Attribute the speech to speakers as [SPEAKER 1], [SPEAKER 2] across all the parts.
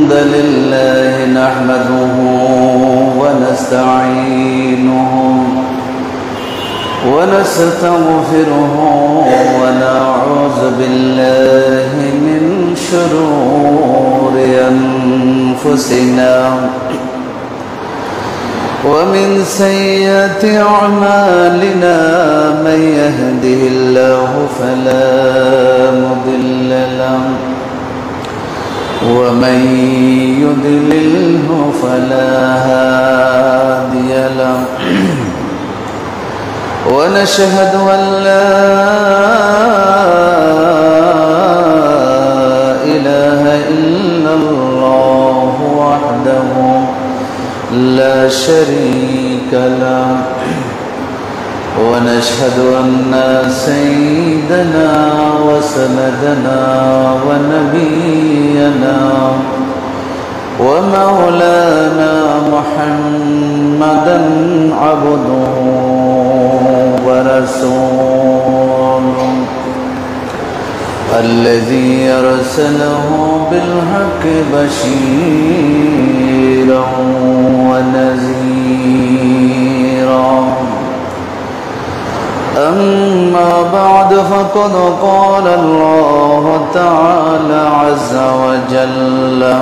[SPEAKER 1] الحمد لله نحمده ونستعينه ونستغفره ونعوذ بالله من شرور أنفسنا ومن سيئات أعمالنا من يهده الله فلا مضل له ومن يضلله فلا هادي له ونشهد أن لا إله إلا الله وحده لا شريك له ونشهد أن سيدنا وسندنا ونبينا ومولانا محمدا عبده ورسوله الذي أرسله بالحق بشيرا ونذيرا أما بعد فقد قال الله تعالى عز وجل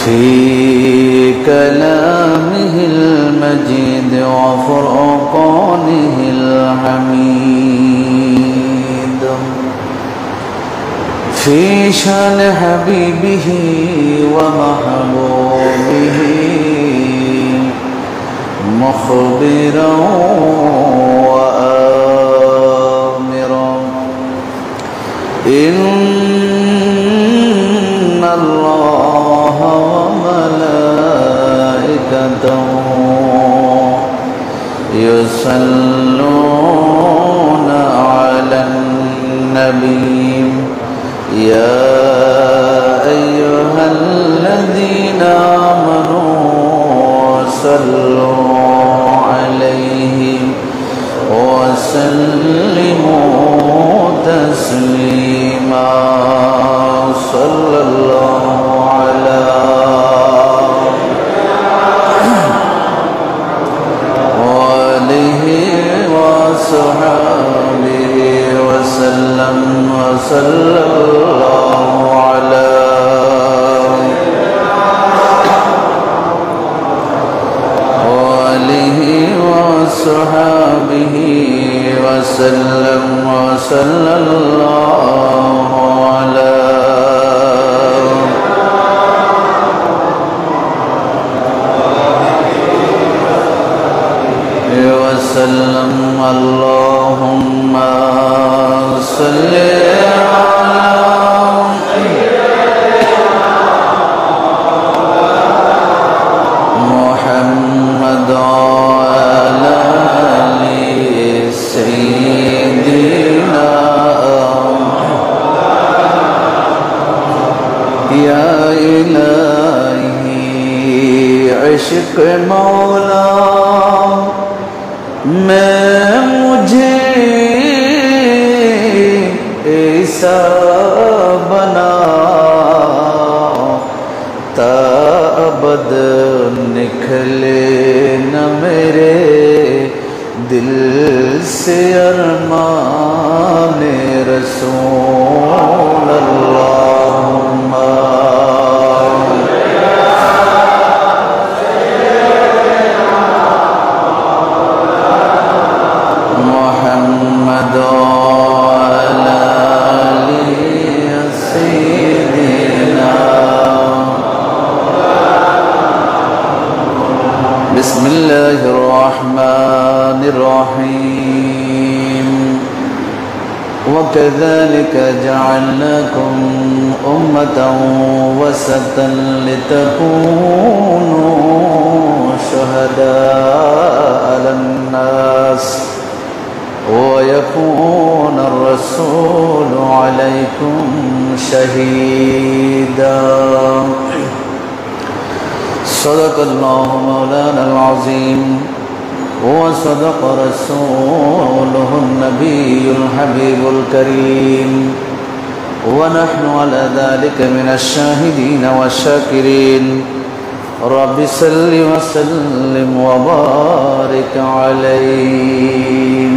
[SPEAKER 1] في كلامه المجيد وفرقانه الحميد في شان حبيبه ومحبوبه مخبرا وآمرا إن الله وملائكته يصلون على النبي يا أيها الذين آمنوا صلوا عليه وسلموا تسليما صلى الله على وآله وصحبه وسلم وصلى الله على وصحبه وسلم وصلى الله على وسلم اللهم صل محمد سيدنا يا إلهي عشق مولا میں مجھے ایسا بنا تا ابد نکلے نہ میرے دل سے ارمان رسول اللہم محمد وعلى آل سيدنا بسم الله الرحمن الرحيم وكذلك جعلناكم أمة وسطا لتكونوا شهداء على الناس ويكون الرسول عليكم شهيدا صدق الله مولانا العظيم وصدق رسوله النبي الحبيب الكريم ونحن على ذلك من الشاهدين والشاكرين رب صل وسلم وبارك عليه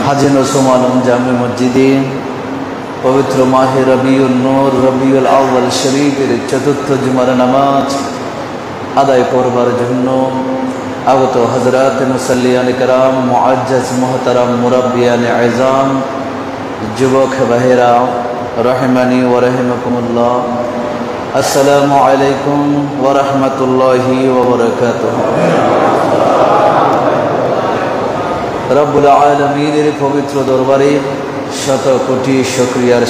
[SPEAKER 1] হাজি নসুম আলম জামে মসজিদে পবিত্র মাহে রবিউল নূর রবিউল আউয়াল শরীফের চতুর্থ জুমার নামাজ আদায় করবার জন্য আগত হযরত মুসাল্লিয়ান کرام মুআজ্জাজ মুহতারাম মুরাব্বিয়ান আযম যুবক ভাইরা রহমানি ওয়া রাহিমাকুমুল্লাহ আসসালামু আলাইকুম ওয়া রাহমাতুল্লাহি ওয়া বারাকাতুহু রব্বুল আলামিনের পবিত্র দরবারে শত কোটি শুকরিয়ার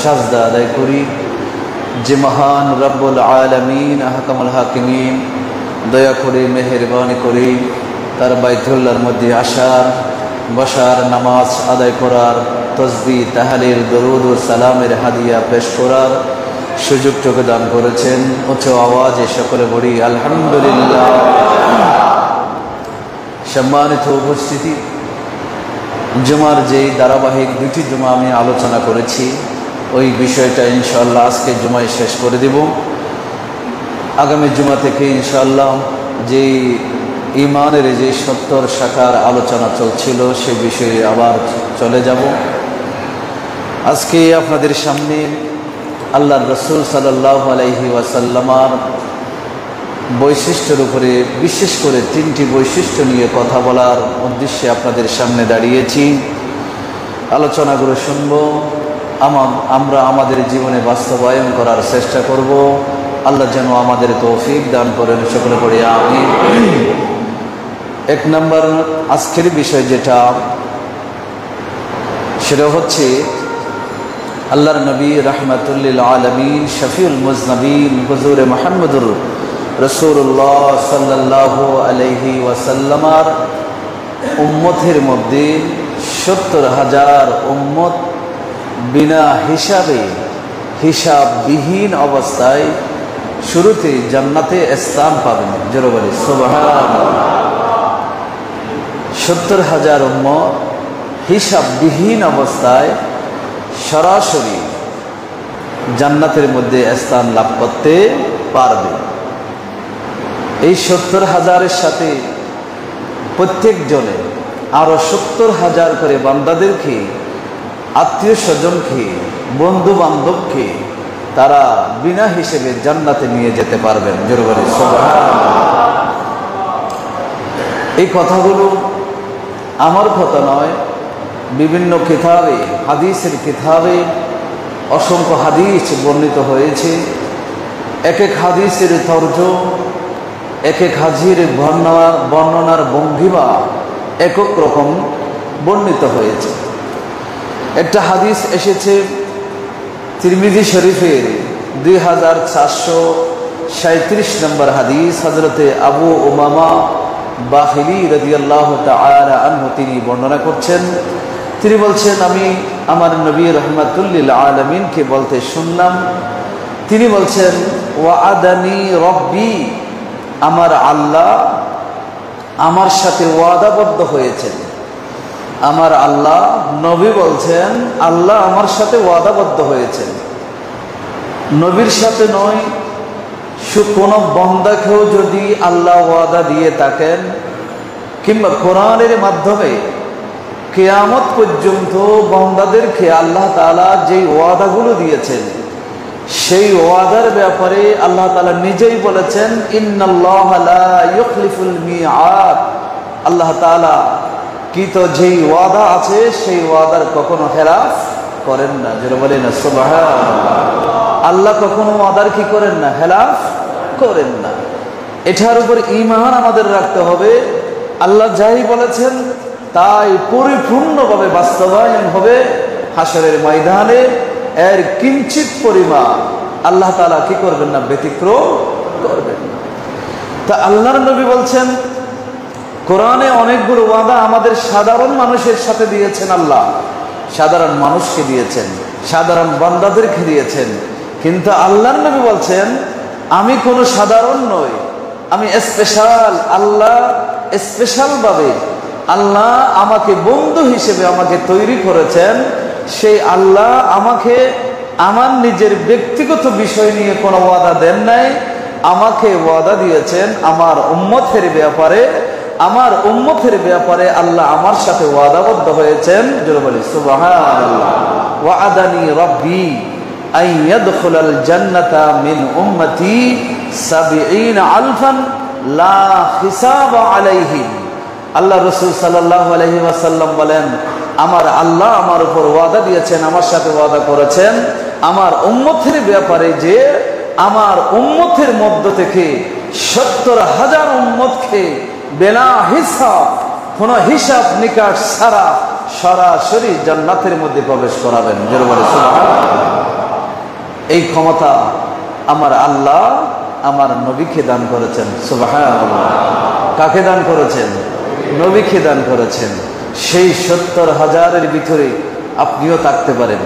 [SPEAKER 1] সাজদা আদায় করি যে মহান রব্বুল আলামিন আহকামুল হাকিমিন দয়া করে মেহেরবানি করে তার বাইতুল্লাহর মধ্যে আসার বসার নামাজ আদায় করার তসবিহ তাহলিল দরুদ ও সালামের হাদিয়া পেশ করার সুযোগটুকু দান করেছেন উচ্চ আওয়াজে সকলে বলি আলহামদুলিল্লাহ। সম্মানিত উপস্থিতি, জুমার যেই ধারাবাহিক দুটি জুমা আমি আলোচনা করেছি ওই বিষয়টা ইনশাআল্লাহ আজকে জুমায় শেষ করে দেব। আগামী জুমা থেকে ইনশাআল্লাহ যেই ইমানের যে 70 শাখার আলোচনা চলছিল সে বিষয়ে আবার চলে যাব। আজকে আপনাদের সামনে আল্লাহর রাসূল সাল্লাল্লাহু আলাইহি ওয়াসাল্লামের বৈশিষ্ট্যের উপরে বিশেষ করে 3টি বৈশিষ্ট্য নিয়ে কথা বলার উদ্দেশ্যে আপনাদের সামনে দাঁড়িয়েছি। আলোচনাগুলো শুনব, আমরা আমাদের জীবনে বাস্তবায়ন করার চেষ্টা করব। আল্লাহ যেন আমাদের তৌফিক দান করেন, সকলে পড়ি আমিন। 1 নম্বর আজকের বিষয় যেটা, সেটা হচ্ছে আল্লাহর নবী রাহমাতুল লিল আলামিন শফিউল মুজনবিন হুজুর মুহাম্মদুর রাসূলুল্লাহ সাল্লাল্লাহু আলাইহি ওয়াসাল্লামের উম্মতের মধ্যে 70,000 উম্মত বিনা হিসাববিহীন অবস্থায় শুরুতে জান্নাতে স্থান পাবেন। জোরে বলি সুবহানাল্লাহ। 70,000 উম্মত হিসাববিহীন অবস্থায় সরাসরি জান্নাতের মধ্যে স্থান লাভ করতে পারবে। এই 70,000-এর সাথে প্রত্যেক জনে আরো 70,000 করে বান্দাদেরকে, আত্মীয় স্বজনকে, বন্ধু বান্ধবকে তারা বিনা হিসেবে জান্নাতে নিয়ে যেতে পারবেন। জোরে বলি সুবহানাল্লাহ। এই কথাগুলো আমার কথা নয়, বিভিন্ন কিতাবে, হাদিসের কিতাবে অসংখ্য হাদিস বর্ণিত হয়েছে। এক এক হাদিসের তরজমা, এক এক হাজির বর্ণনার ভঙ্গিমা একক রকম বর্ণিত হয়েছে। একটা হাদিস এসেছে তিরমিজি শরীফের 2437 নম্বর হাদিস। হযরতে আবু উমামা বাহিলি রাদিয়াল্লাহু তাআলা আনহু তিনি বর্ণনা করছেন। তিনি বলছেন, আমি আমার নবী রাহমাতুল লিল আলামিনকে বলতে শুনলাম, তিনি বলছেন, ওয়াদানি রব্বি, আমার আল্লাহ আমার সাথে ওয়াদাবদ্ধ হয়েছেন। আমার আল্লাহ, নবী বলছেন আল্লাহ আমার সাথে ওয়াদাবদ্ধ হয়েছেন। নবীর সাথে নয়, কোনো বান্দাকেও যদি আল্লাহ ওয়াদা দিয়ে থাকেন, কিংবা কোরআনের মাধ্যমে কিয়ামত পর্যন্ত বান্দাদেরকে আল্লাহ তাআলা যেই ওয়াদাগুলো দিয়েছেন সেই ওয়াদার ব্যাপারে আল্লাহ তাআলা নিজেই বলেছেন, ইন্নাল্লাহা লা ইউখলিফুল মিআদ। আল্লাহ তাআলা কি তো যেই ওয়াদা আছে সেই ওয়াদার কখনো খেলাফ করেন না। যারা বলেন না সুবহানাল্লাহ। আল্লাহ কখনো ওয়াদার কি করেন না, খেলাফ করেন না। এটার উপর ঈমান আমাদের রাখতে হবে। আল্লাহ যাই বলেছেন তাই পরিপূর্ণভাবে বাস্তবায়ন হবে হাসরের ময়দানে। এর কিঞ্চিত পরিমাণ আল্লাহ তাআলা কি করবেন না, ব্যতিক্রম করবেন না। তা আল্লাহর নবী বলছেন, কোরআনে অনেকগুলো ওয়াদা আমাদের সাধারণ মানুষের সাথে দিয়েছেন। আল্লাহ সাধারণ মানুষকে দিয়েছেন, সাধারণ বান্দাদেরকে দিয়েছেন। কিন্তু আল্লাহর নবী বলছেন, আমি কোনো সাধারণ নই, আমি স্পেশাল। আল্লাহ স্পেশাল ভাবে আল্লাহ আমাকে বন্ধু হিসেবে আমাকে তৈরি করেছেন। সেই আল্লাহ আমাকে আমার নিজের ব্যক্তিগত বিষয় নিয়ে কোনো ওয়াদা দেন নাই, আমাকে ওয়াদা দিয়েছেন আমার উম্মতের ব্যাপারে। আমার উম্মতের ব্যাপারে আল্লাহ আমার সাথে ওয়াদাবদ্ধ হয়েছেন। জোরে বলি সুবহানাল্লাহ। ওয়াদানি রাব্বি আন ইয়াদখুলাল জান্নাতা মিন উম্মতি ৭০ আলফান লা হিসাব আলাইহিম। আল্লাহ রাসূল সাল্লাল্লাহু আলাইহি ওয়াসাল্লাম বলেন, আমার আল্লাহ আমার উপর ওয়াদা দিয়েছেন, আমার সাথে ওয়াদা করেছেন আমার উম্মতের ব্যাপারে যে আমার উম্মতের মধ্য থেকে ৭০,০০০ উম্মতকে বিনা হিসাব, কোনো হিসাব নিকাশ ছাড়া সরাসরি জান্নাতের মধ্যে প্রবেশ করাবেন। জোরে বলে সুবহানাল্লাহ। এই ক্ষমতা আমার আল্লাহ আমার নবীকে দান করেছেন। সুবহানাল্লাহ। কাকে দান করেছেন? নবীকে দান করেছেন। সেই ৭০,০০০-এর ভিতরে আপনিও থাকতে পারেন,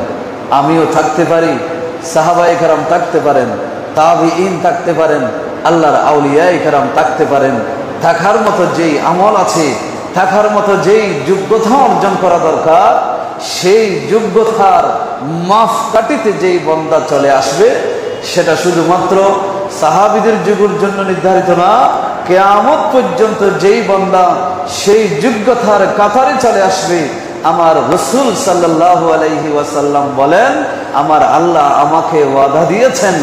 [SPEAKER 1] আমিও থাকতে পারি, সাহাবায়ে কেরাম থাকতে পারেন, তাবিঈন থাকতে পারেন, আল্লাহর আউলিয়ায়ে কেরাম থাকতে পারেন। থাকার মতো যেই আমল আছে, থাকার মতো যেই যোগ্যতা অর্জন করা দরকার, সেই যোগ্যতার মাপকাঠিতে যেই বান্দা চলে আসবে, সেটা শুধুমাত্র সাহাবীদের যুগের জন্য নির্ধারিত না, কিয়ামত পর্যন্ত যেই বান্দা সেই যোগ্যতার কাতারে চলে আসবে, আমার রাসূল সাল্লাল্লাহু আলাইহি ওয়াসাল্লাম বলেন, আমার আল্লাহ আমাকে ওয়াদা দিয়েছেন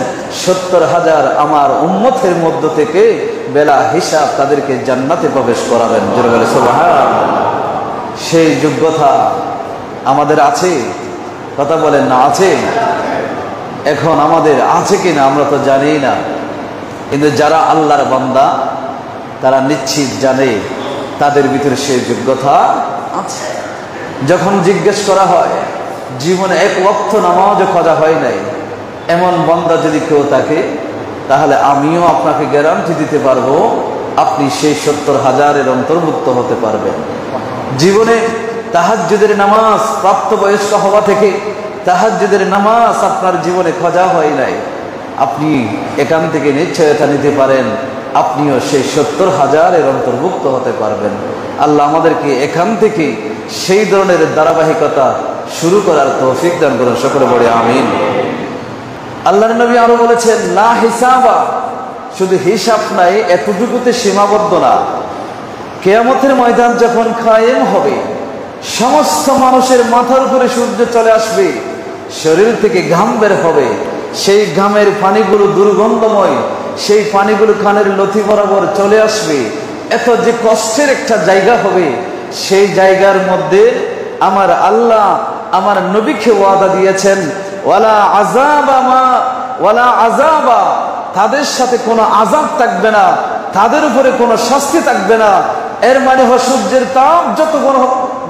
[SPEAKER 1] ৭০,০০০ আমার উম্মতের মধ্য থেকে বেলা হিসাব তাদেরকে জান্নাতে প্রবেশ করাবেন। জোরে বলে সুবহানাল্লাহ। সেই যোগ্যতা আমাদের আছে? কথা বলেন না আছে? এখন আমাদের আছে কিনা আমরা তো জানি না, কিন্তু যারা আল্লাহর বান্দা তারা নিশ্চিত জানে তাদের ভিতরে সেই যোগ্যতা আছে। যখন জিজ্ঞেস করা হয় জীবনে এক ওয়াক্ত নামাজও কাজা হয় নাই এমন বান্দা যদি কেউ থাকে, তাহলে আমিও আপনাকে গ্যারান্টি দিতে পারবো আপনি সেই ৭০,০০০-এর অন্তর্ভুক্ত হতে পারবেন। জীবনে তাহাজ্জুদের নামাজ প্রাপ্তবয়স্ক হওয়া থেকে তাহাজ্জুদের নামাজ আপনার জীবনে কাজা হয় নাই, আপনি এখান থেকে নিশ্চয়তা নিতে পারেন আপনিও সেই ৭০,০০০-এর অন্তর্ভুক্ত হতে পারবেন। আল্লাহ আমাদেরকে এখান থেকে সেই ধরনের ধারাবাহিকতা শুরু করার তৌফিক দান করুন। সকলে বলে আমিন। আল্লাহর নবী আরো বলেছেন, লা হিসাবা, শুধু হিসাব নাই এতটুকুতে সীমাবদ্ধ না। কিয়ামতের ময়দান যখন কায়েম হবে, সমস্ত মানুষের মাথার উপরে সূর্য চলে আসবে, শরীর থেকে ঘাম বের হবে, সেই ঘামের পানিগুলো দুর্গন্ধময়, সেই পানিগুলো কানের লথি বরাবর চলে আসবে। এত যে কষ্টের একটা জায়গা হবে, সেই জায়গার মধ্যে আমার আল্লাহ আমার নবীকে ওয়াদা দিয়েছেন, ওয়ালা আযাবা মা ওয়ালা আযাবা, তাদের সাথে কোনো আযাব থাকবে না, তাদের উপরে কোনো শাস্তি থাকবে না। এর মানে সূর্যের তাপ যত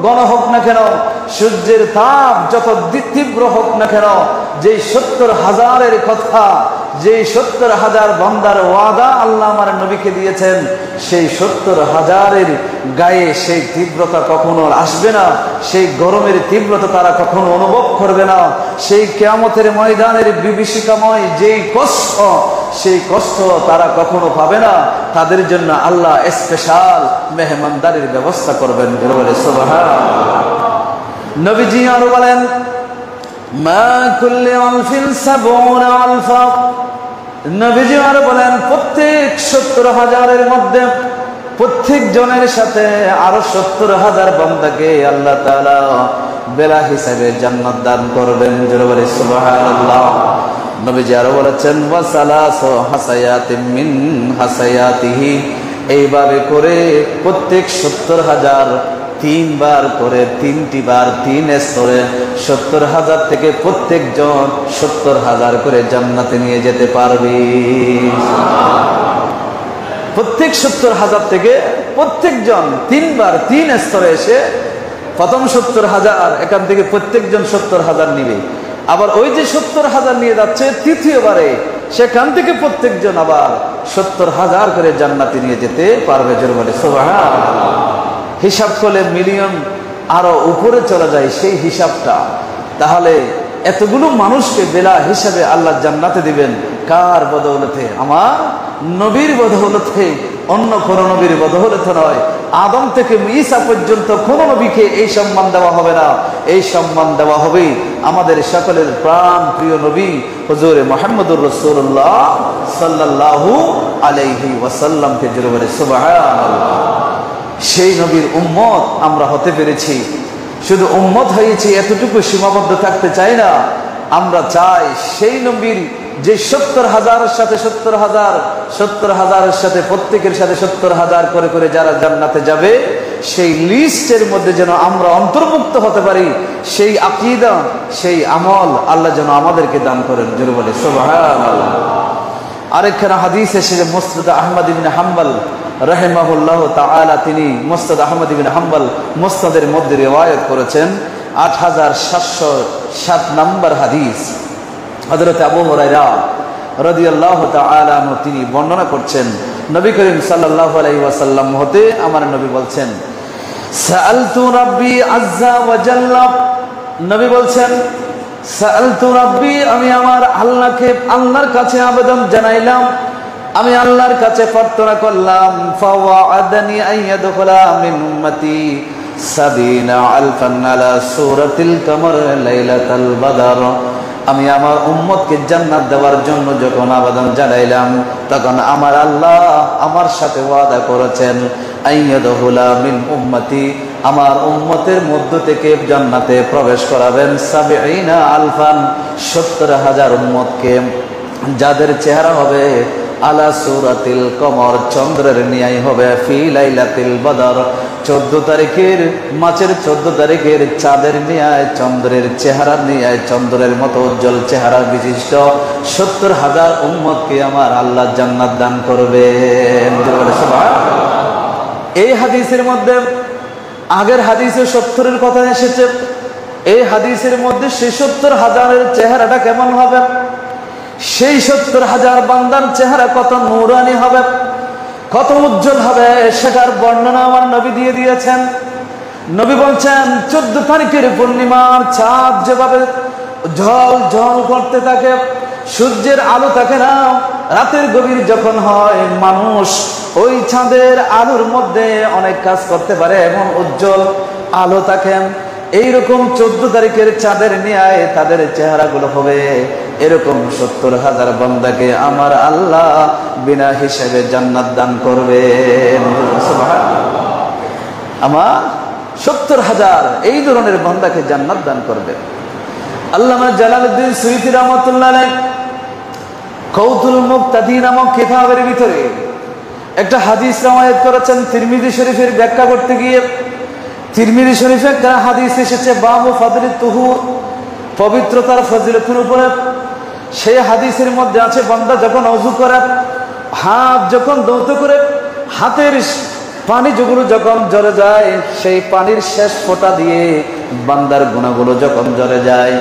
[SPEAKER 1] ঘন হোক না কেন, সূর্যের তাপ যত তীব্র হোক না কেন, যেই ৭০,০০০-এর কথা, যেই ৭০,০০০ বান্দার ওয়াদা আল্লাহ আমার নবীকে দিয়েছেন, সেই ৭০,০০০-এর গায়ে সেই তীব্রতা কখনো আসবে না, সেই গরমের তীব্রতা তারা কখনো অনুভব করবে না। সেই কিয়ামতের ময়দানের বিভীষিকাময় যেই কষ্ট, সেই কষ্ট তারা কখনো পাবে না। তাদের জন্য আল্লাহ স্পেশাল মেহমানদারির ব্যবস্থা করবেন। বলে সুবহানাল্লাহ। নবীজি আরো বলেন, মা কুল্লি আলফিন ৭০ আলফা, নবীজি আরো বলেন প্রত্যেক ৭০,০০০-এর মধ্যে প্রত্যেক জনের সাথে আরো ৭০,০০০ বান্দাকে আল্লাহ তাআলা বেলা হিসাবে জান্নাত দান করবেন। জোরে বলে সুবহানাল্লাহ। নবীজি আরো বলেছেন, ওয়া সালাসু হাসায়াতিন মিন হাসায়াতিহি, এইভাবে করে প্রত্যেক ৭০,০০০ তিনবার করে, ৩টি বার ৩ স্তরে ৭০,০০০ থেকে প্রত্যেকজন ৭০,০০০ করে জান্নাতে নিয়ে যেতে পারবে। প্রত্যেক ৭০,০০০ থেকে প্রত্যেকজন ৩ বার ৩ স্তরে এসে প্রথম ৭০,০০০ এখান থেকে প্রত্যেকজন ৭০,০০০ নিবে, আবার ওই যে ৭০,০০০ নিয়ে যাচ্ছে তৃতীয়বারে সেখান থেকে প্রত্যেকজন আবার ৭০,০০০ করে জান্নাতে নিয়ে যেতে পারবে। জোরে বলে সুবহানাল্লাহ। হিসাব করলে মিলিয়ন আরো উপরে চলে যায় সেই হিসাবটা। তাহলে এতগুলো মানুষকে বেলা হিসাবে আল্লাহ জান্নাতে দিবেন কার বদৌলতে? আমার নবীর বদৌলতে, অন্য কোন নবীর বদৌলতে নয়। আদম থেকে ঈসা পর্যন্ত কোন নবীকে এই সম্মান দেওয়া হবে না। এই সম্মান দেওয়া হবে আমাদের সকলের প্রাণ প্রিয় নবী হুজুর মুহাম্মদুর রাসূলুল্লাহ সাল্লাল্লাহু আলাইহি ওয়াসাল্লামকে। জোরে বলে সুবহানাল্লাহ। সেই নবীর উম্মত আমরা হতে পেরেছি। শুধু উম্মত হয়েছি এতটুকু সীমাবদ্ধ থাকতে চাই না, আমরা চাই সেই নবীর যে 70,000-এর সাথে 70,000-এর সাথে প্রত্যেকের সাথে 70,000 করে করে যারা জান্নাতে যাবে, সেই লিস্টের মধ্যে যেন আমরা অন্তর্ভুক্ত হতে পারি। সেই আকীদা, সেই আমল আল্লাহ যেন আমাদেরকে দান করেন। জোরে বলে সুবহানাল্লাহ। আরেকখানা হাদিস এসেছে মুসনাদ আহমদ ইবনে হাম্বল রাহিমাহুল্লাহ তাআলা, তিনি মুসনাদ আহমদ ইবনে হাম্বল মুসনাদের মধ্যে রিওয়ায়াত করেছেন 8707 নম্বর হাদিস। হযরত আবু হুরায়রা রাদিয়াল্লাহু তাআলা আনহু তিনি বর্ণনা করছেন, নবী করিম সাল্লাল্লাহু আলাইহি ওয়াসাল্লাম হতে আমার নবী বলছেন, সাআলতু রাব্বি আযজা ওয়া জাল্লা, নবী বলছেন সাআলতু রাব্বি, আমি আমার আল্লাহর কাছে আবেদন জানাইলাম, আমি আল্লাহর কাছে প্রার্থনা করলাম, ফাওয়াআদানি আইয়াদখুলা মিন উম্মতি 70,000 আলা সূরাতিল কমর লাইলাতাল বদর। আমি আমার উম্মতকে জান্নাত দেওয়ার জন্য যখন আবেদন জানাইলাম, তখন আমার আল্লাহ আমার সাথে ওয়াদা করেছেন, আইয়াদখুলা মিন উম্মতি, আমার উম্মতের মধ্য থেকে জান্নাতে প্রবেশ করাবেন 70,000 70,000 উম্মতকে, যাদের চেহারা হবে আলা সূরাতিল কমর, চন্দ্রের ন্যায় হবে, ফি লাইলাতিল বদর, 14 তারিখের মাসের 14 তারিখের চাঁদের ন্যায়, চন্দ্রের চেহারার ন্যায়, চন্দ্রের মতো উজ্জ্বল চেহারা বিশিষ্ট 70,000 উম্মতকে আমার আল্লাহ জান্নাত দান করবেন। এই হাদিসের মধ্যে আগের হাদিসে 70-এর কথা এসেছে, এই হাদিসের মধ্যে সেই 70,000-এর চেহারাটা কেমন হবে, সেই 70,000 বান্দার চেহারা কত নূরানি হবে, কত উজ্জ্বল হবে, সেটার বর্ণনা আমার নবী দিয়ে দিয়েছেন। নবী বলছেন 14 তারিখের পূর্ণিমার চাঁদ যেভাবে ঝল ঝল করতে থাকে, সূর্যের আলো থাকে না, রাতের গভীর যখন হয় মানুষ ওই চাঁদের আলোর মধ্যে অনেক কাজ করতে পারে, এমন উজ্জ্বল আলো থাকেন। এইরকম 14 তারিখের চাঁদের ন্যায় তাদের চেহারাগুলো হবে। এরকম 70,000 বান্দাকে আমার আল্লাহ বিনা হিসেবে জান্নাত দান করবেন। আমার 70,000 এই ধরনের বান্দাকে জান্নাত দান করবে। আল্লামা জালালউদ্দিন সুয়ুতী রাহমাতুল্লাহ আলাইহি কৌতুল মুক্তাদি নামক কিতাবের ভিতরে একটা হাদিস রওয়ায়াত করেছেন। তিরমিজি শরীফের ব্যাখ্যা করতে গিয়ে তিরমিজি শরীফে একটা হাদিস এসেছে, বাবু ফাদলিত তুহুর, পবিত্রতার ফজিলতের উপরে। সেই হাদিসের মধ্যে আছে, বান্দা যখন ওযু করে, হাত যখন ধৌত করে, হাতের পানি যেগুলো যখন ঝরে যায়, সেই পানির শেষ ফোঁটা দিয়ে বান্দার গুনাহগুলো যখন ঝরে যায়,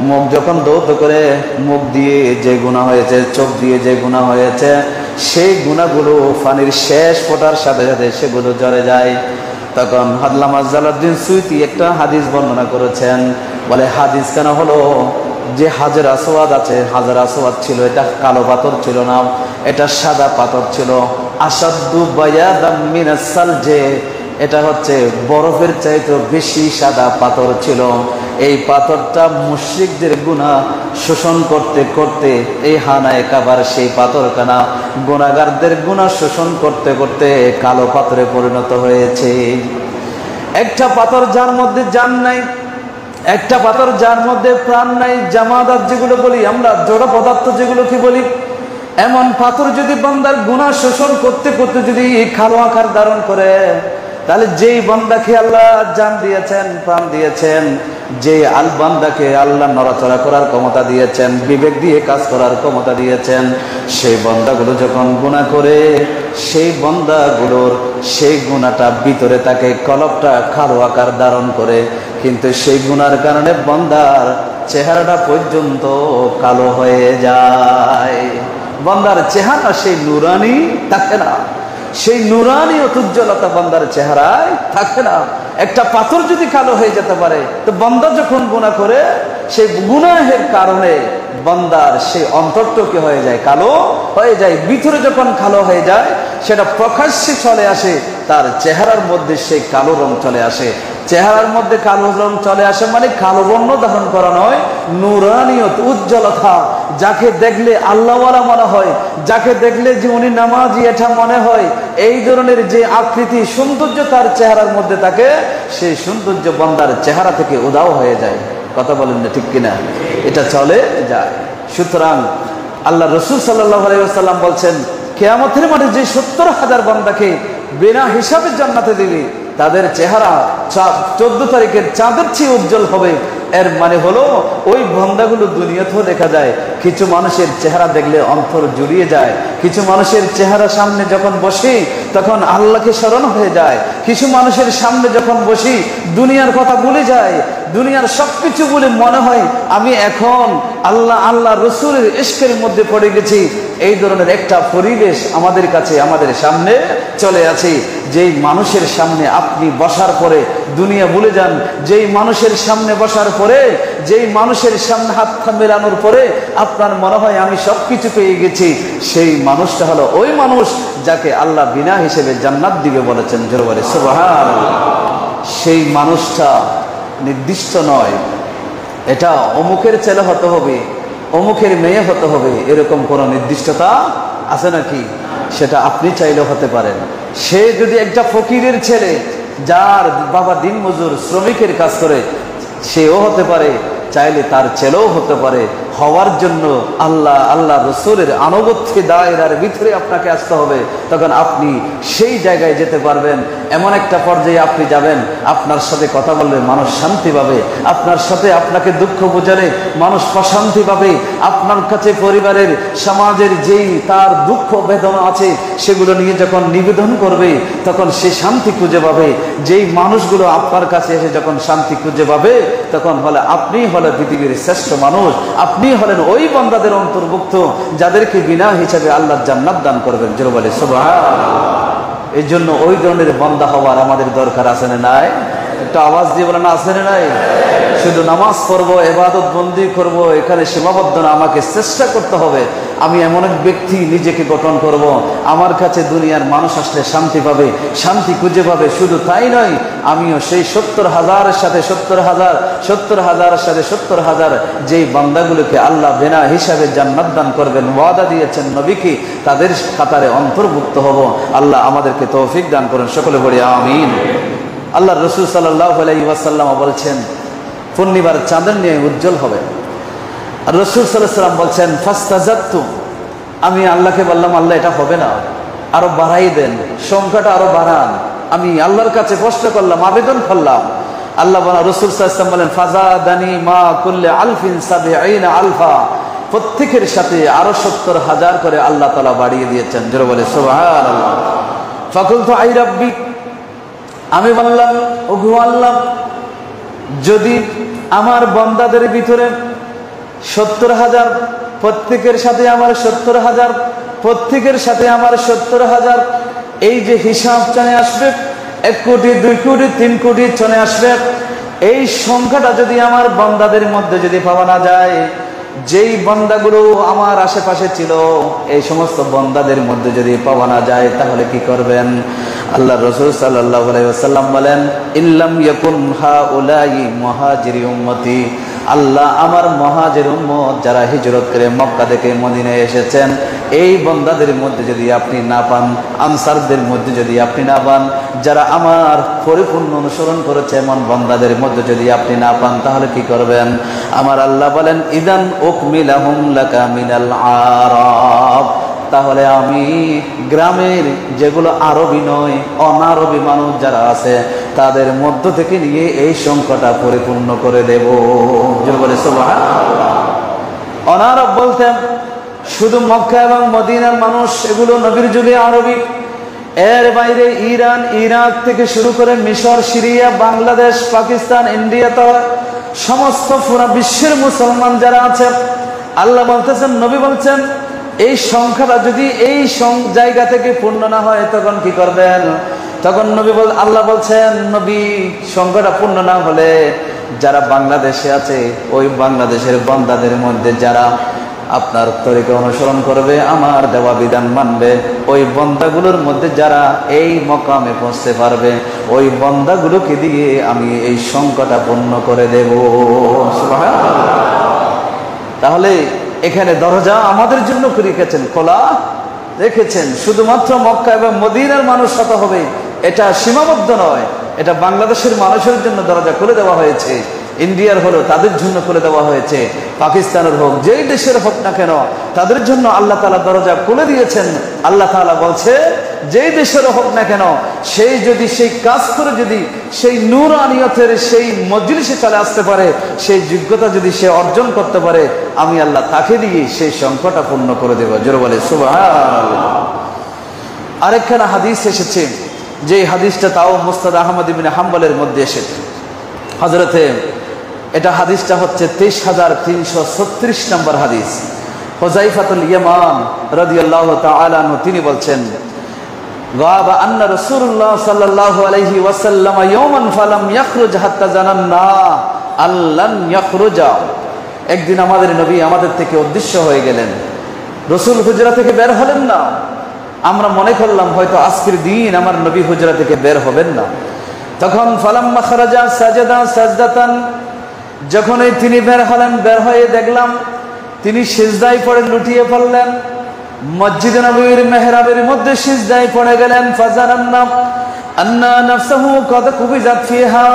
[SPEAKER 1] মুখ যখন ধৌত করে, মুখ দিয়ে যে গুনাহ হয়েছে, চোখ দিয়ে যে গুনাহ হয়েছে, সেই গুনাহগুলো পানির শেষ ফোঁটার সাথে সাথে সেগুলো ঝরে যায়। তখন আল্লামা জালালউদ্দিন সুয়ুতী একটা হাদিস বর্ণনা করেছেন, বলে হাদিস কেন হলো, যে হাজার আসওয়াদ আছে, হাজার আসওয়াদ ছিল, এটা কালো পাথর ছিল না, এটা সাদা পাথর ছিল। আসাদু বায়াদাম মিনাস সালজে, এটা হচ্ছে বরফের চাইতে বেশি সাদা পাথর ছিল। এই পাথরটা মুশরিকদের গুনাহ শোষণ করতে করতে এই হানায়ে কাবার সেই পাথরখানা গুনাহগারদের গুনাহ শোষণ করতে করতে কালো পাথরে পরিণত হয়েছে। একটা পাথর যার মধ্যে জান নাই, একটা পাথর যার মধ্যে প্রাণ নাই, জামাদাত যেগুলো বলি আমরা, জড় পদার্থ যেগুলোকে বলি, এমন পাথর যদি বান্দার গুনাহ শোষণ করতে করতে যদি কালো আকার ধারণ করে, তাহলে যেই বান্দাকে আল্লাহ জান দিয়েছেন, প্রাণ দিয়েছেন, যে বান্দাকে আল্লাহ নড়াচড়া করার ক্ষমতা দিয়েছেন, বিবেক দিয়ে কাজ করার ক্ষমতা দিয়েছেন, সেই বান্দাগুলো যখন গুনাহ করে, সেই বান্দাগুলোর সেই গুনাহটা ভিতরে থাকে, কলবটা কালো আকার ধারণ করে, কিন্তু সেই গুনার কারণে বান্দার চেহারাটা পর্যন্ত কালো হয়ে যায়। বান্দার চেহারা সেই নুরানি থাকে না, সেই নুরানি উজ্জ্বলতা বান্দার চেহারায় থাকে না। একটা পাথর যদি কালো হয়ে যেতে পারে, তো বান্দা যখন গুনাহ করে, সেই গুনাহের কারণে বান্দার সেই অন্তরটা কি হয়ে যায়, কালো হয়ে যায়। ভিতরে যখন কালো হয়ে যায়, সেটা প্রকাশ্যে চলে আসে, তার চেহারার মধ্যে সেই কালো রং চলে আসে। চেহারার মধ্যে কালো রং চলে আসে মানে কালো বর্ণ ধারণ করা নয়, নূরানিয়ত, উজ্জ্বলতা। যাকে দেখলে আল্লাহওয়ালা মনে হয়, যাকে দেখলে যে উনি নামাজি এটা মনে হয়, এই ধরনের যে আকৃতি সৌন্দর্য তার চেহারার মধ্যে থাকে, সেই সৌন্দর্য বান্দার চেহারা থেকে উধাও হয়ে যায়। কথা বলেন না ঠিক কিনা? এটা চলে যায়। সুতরাং আল্লাহ রসুল সাল্লাল্লাহু আলাইহি ওয়াসাল্লাম বলছেন, কিয়ামতের মাঠে যে 70,000 বান্দাকে বিনা হিসাবে জান্নাতে দিবে, তাদের চেহারা 14 তারিখের চাঁদের চেয়ে উজ্জ্বল হবে। এর মানে হলো ওই বান্দাগুলো দুনিয়াতেও দেখা যায়। কিছু মানুষের চেহারা দেখলে অন্তর জুড়িয়ে যায়, কিছু মানুষের চেহারা সামনে যখন বসি তখন আল্লাহকে স্মরণ হয়ে যায়, কিছু মানুষের সামনে যখন বসি দুনিয়ার কথা ভুলে যায়, দুনিয়ার সবকিছু বলে মনে হয় আমি এখন আল্লাহ রসুলের ইশকের মধ্যে পড়ে গেছি। এই ধরনের একটা পরিবেশ আমাদের কাছে, আমাদের সামনে চলে আছে। যেই মানুষের সামনে আপনি বসার পরে দুনিয়া ভুলে যান, যেই মানুষের সামনে বসার পরে, যেই মানুষের সামনে হাত মেলানোর পরে আপনার মনে হয় আমি সবকিছু পেয়ে গেছি, সেই মানুষটা হলো ওই মানুষ যাকে আল্লাহ বিনা হিসেবে জান্নাত দিবে বলেছেন। জোরে সুবহানাল্লাহ। সেই মানুষটা নির্দিষ্ট নয়, এটা অমুকের ছেলে হতে হবে, অমুকের মেয়ে হতে হবে, এরকম কোনো নির্দিষ্টতা আছে নাকি? সেটা আপনি চাইলেও হতে পারেন। সে যদি একটা ফকিরের ছেলে, যার বাবা দিন মজুর শ্রমিকের কাজ করে, সেও হতে পারে, চাইলে তার ছেলেও হতে পারে। হওয়ার জন্য আল্লাহ রসুলের আনুগত্যে দায়রার ভিতরে আপনাকে আসতে হবে, তখন আপনি সেই জায়গায় যেতে পারবেন। এমন একটা পর্যায়ে আপনি যাবেন, আপনার সাথে কথা বললে মানুষ শান্তি পাবে, আপনার সাথে আপনাকে দুঃখ বোঝালে মানুষ প্রশান্তি পাবে, আপনার কাছে পরিবারের সমাজের যেই তার দুঃখ বেদনা আছে সেগুলো নিয়ে যখন নিবেদন করবে তখন সে শান্তি খুঁজে পাবে। যেই মানুষগুলো আপনার কাছে এসে যখন শান্তি খুঁজে পাবে তখন বলে আপনি হলে পৃথিবীর শ্রেষ্ঠ মানুষ, আপনি হলেন ওই বান্দাদের অন্তর্ভুক্ত যাদেরকে বিনা হিসাবে আল্লাহ জান্নাত দান করবেন। জোরে বলে সুবহানাল্লাহ। এই জন্য ওই ধরনের বান্দা হওয়ার আমাদের দরকার আছে না নাই? একটা আওয়াজ দিয়ে বলেন আছে না নাই? শুধু নামাজ পড়বো, ইবাদত বন্দি করব, এখানে সীমাবদ্ধ না, আমাকে চেষ্টা করতে হবে আমি এমন এক ব্যক্তি নিজেকে গঠন করব, আমার কাছে দুনিয়ার মানুষ আসলে শান্তি পাবে, শান্তি খুঁজে পাবে। শুধু তাই নয়, আমিও সেই 70,000-এর সাথে 70,000-এর সাথে 70,000 যেই বান্দাগুলোকে আল্লাহ বিনা হিসাবে জান্নাত দান করবেন, ওয়াদা দিয়েছেন নবীকে, তাদের কাতারে অন্তর্ভুক্ত হব। আল্লাহ আমাদেরকে তৌফিক দান করেন, সকলে বলি আমিন। আল্লাহ রসুল সাল্লাল্লাহু আলাইহি ওয়াসাল্লাম বলছেন পূর্ণিমার চাঁদের নিয়ে উজ্জ্বল হবে। আর রসুল সাল্লাল্লাহু আলাইহি ওয়াসাল্লাম বলছেন ফাস্তাজাবতু, আমি আল্লাহকে বললাম আল্লাহ এটা হবে না, আরো বাড়াই দেন, সংখ্যাটা আরো বাড়ান। আমি আল্লাহর কাছে প্রশ্ন করলাম, আবেদন করলাম। আল্লাহ রসুল সাল্লাল্লাহু আলাইহি ওয়াসাল্লাম বলেন ফাজাদানি মা কুল্লি আলফিন সাবঈনা আলফা, প্রত্যেকের সাথে আরো 70,000 করে আল্লাহ তাআলা বাড়িয়ে দিয়েছেন। জোরে বলে সুবহানাল্লাহ। ফাকুলতু আই রাব্বি, আমি বললাম ওগো আল্লাহ, যদি আমার বান্দাদের ভিতরে 70,000, প্রত্যেকের সাথে আমার 70,000, প্রত্যেকের সাথে আমার 70,000, এই যে হিসাব চলে আসবে 1 কোটি 2 কোটি 3 কোটি চলে আসবে, এই সংখ্যাটা যদি আমার বান্দাদের মধ্যে যদি পাওয়া না যায়, যেই বান্দাগুলো আমার আশেপাশে ছিল এই সমস্ত বান্দাদের মধ্যে যদি পাওয়া না যায়, তাহলে কি করবেন? আল্লাহ রাসূল সাল্লাল্লাহু আলাইহি ওয়াসাল্লাম বলেন ইল্লাম ইয়াকুন হাউলাই মুহাজিরি উম্মতি, আল্লাহ আমার মুহাজির উম্মত যারা হিজরত করে মক্কা থেকে মদিনায় এসেছেন, এই বান্দাদের মধ্যে যদি আপনি না পান, আনসারদের মধ্যে যদি আপনি না পান, যারা আমার পরিপূর্ণ অনুসরণ করেছে এমন বান্দাদের মধ্যে যদি আপনি না পান, তাহলে কি করবেন? আমার আল্লাহ বলেন ইদান উকমিলাহুম লাকা মিনাল আরাব, তাহলে আমি গ্রামের যেগুলো আরবি নয় অনারবি মানুষ যারা আছে তাদের মধ্য থেকে নিয়ে এই সংখ্যাটা পরিপূর্ণ করে দেব। বলে সুবহানাল্লাহ। অনারব বলতেন শুধু মক্কা এবং মদিনার মানুষ, এগুলো নবীর যুগে আরবি। এর বাইরে ইরান, ইরাক থেকে শুরু করে মিশর, সিরিয়া, বাংলাদেশ, পাকিস্তান, ইন্ডিয়া, তো সমস্ত পুরা বিশ্বের মুসলমান যারা আছে, আল্লাহ বলতেছেন, নবী বলছেন এই সংখ্যাটা যদি এই জায়গা থেকে পূর্ণ না হয় তখন কি করবেন? তখন আল্লাহ বলছেন, নবী সংখ্যাটা পূর্ণ না হলে যারা বাংলাদেশে আছে ওই বাংলাদেশের বান্দাদের মধ্যে যারা আপনার তরিকা অনুসরণ করবে, আমার দেওয়া বিধান মানবে, ওই বান্দাগুলোর মধ্যে যারা এই মকামে পৌঁছতে পারবে, ওই বান্দাগুলোকে দিয়ে আমি এই সংকটটা পূর্ণ করে দেব। সুবহানাল্লাহ। তাহলে এখানে দরজা আমাদের জন্য রেখেছেন, খোলা রেখেছেন। শুধুমাত্র মক্কা এবং মদিনার মানুষ শত হবে এটা সীমাবদ্ধ নয়, এটা বাংলাদেশের মানুষের জন্য দরজা খুলে দেওয়া হয়েছে, ইন্ডিয়ার হলো তাদের জন্য খুলে দেওয়া হয়েছে, পাকিস্তানের হোক যেই দেশের হোক না কেন তাদের জন্য আল্লাহ তাআলা দরজা খুলে দিয়েছেন। আল্লাহ তাআলা বলছে যেই দেশের হোক না কেন সেই যদি সেই কাজ করে যদি সেই নূরানিয়তের সেই মজলিসে চলে আসতে পারে, সেই যোগ্যতা যদি সে অর্জন করতে পারে, আমি আল্লাহ তাকে দিয়ে সেই সংকটটা পূর্ণ করে দেব। জোরে বলে সুবহানাল্লাহ। আরেকখানা হাদিস এসেছে, যে হাদিসটা তাও মুসনাদ আহমদ ইবনে হাম্বলের মধ্যে এসেছে। হযরতে এটা হাদিসটা হচ্ছে ২৩,৩৩৬ নম্বর হাদিস। হুযায়ফাতুল ইয়ামান রাদিয়াল্লাহু তাআলা আনহু তিনি বলছেন, গাবা আন্না রাসূলুল্লাহ সাল্লাল্লাহু আলাইহি ওয়াসাল্লাম ইয়াওমান ফালাম ইয়াখরুজ হাত্তা জানান্না আল্লান ইয়াখরুজা। একদিন আমাদের নবী আমাদের থেকে অদৃশ্য হয়ে গেলেন, রাসূল হুজরা থেকে বের হলেন না। আমরা মনে করলাম হয়তো আজকের দিন আমার নবী হুজরা থেকে বের হবেন না। তখন ফালাম্মা খারাজা সাজাদা সাজদাতান, যখনই তিনি বের হলেন, বের হয়ে দেখলাম তিনি সিজদায় পড়ে লুটিয়ে পড়লেন, মসজিদে নববীর মেহরাবের মধ্যে সিজদায় পড়ে গেলেন। ফাজানান্না আন্না নাফসুহু কদ কুবিজাত ফিহা,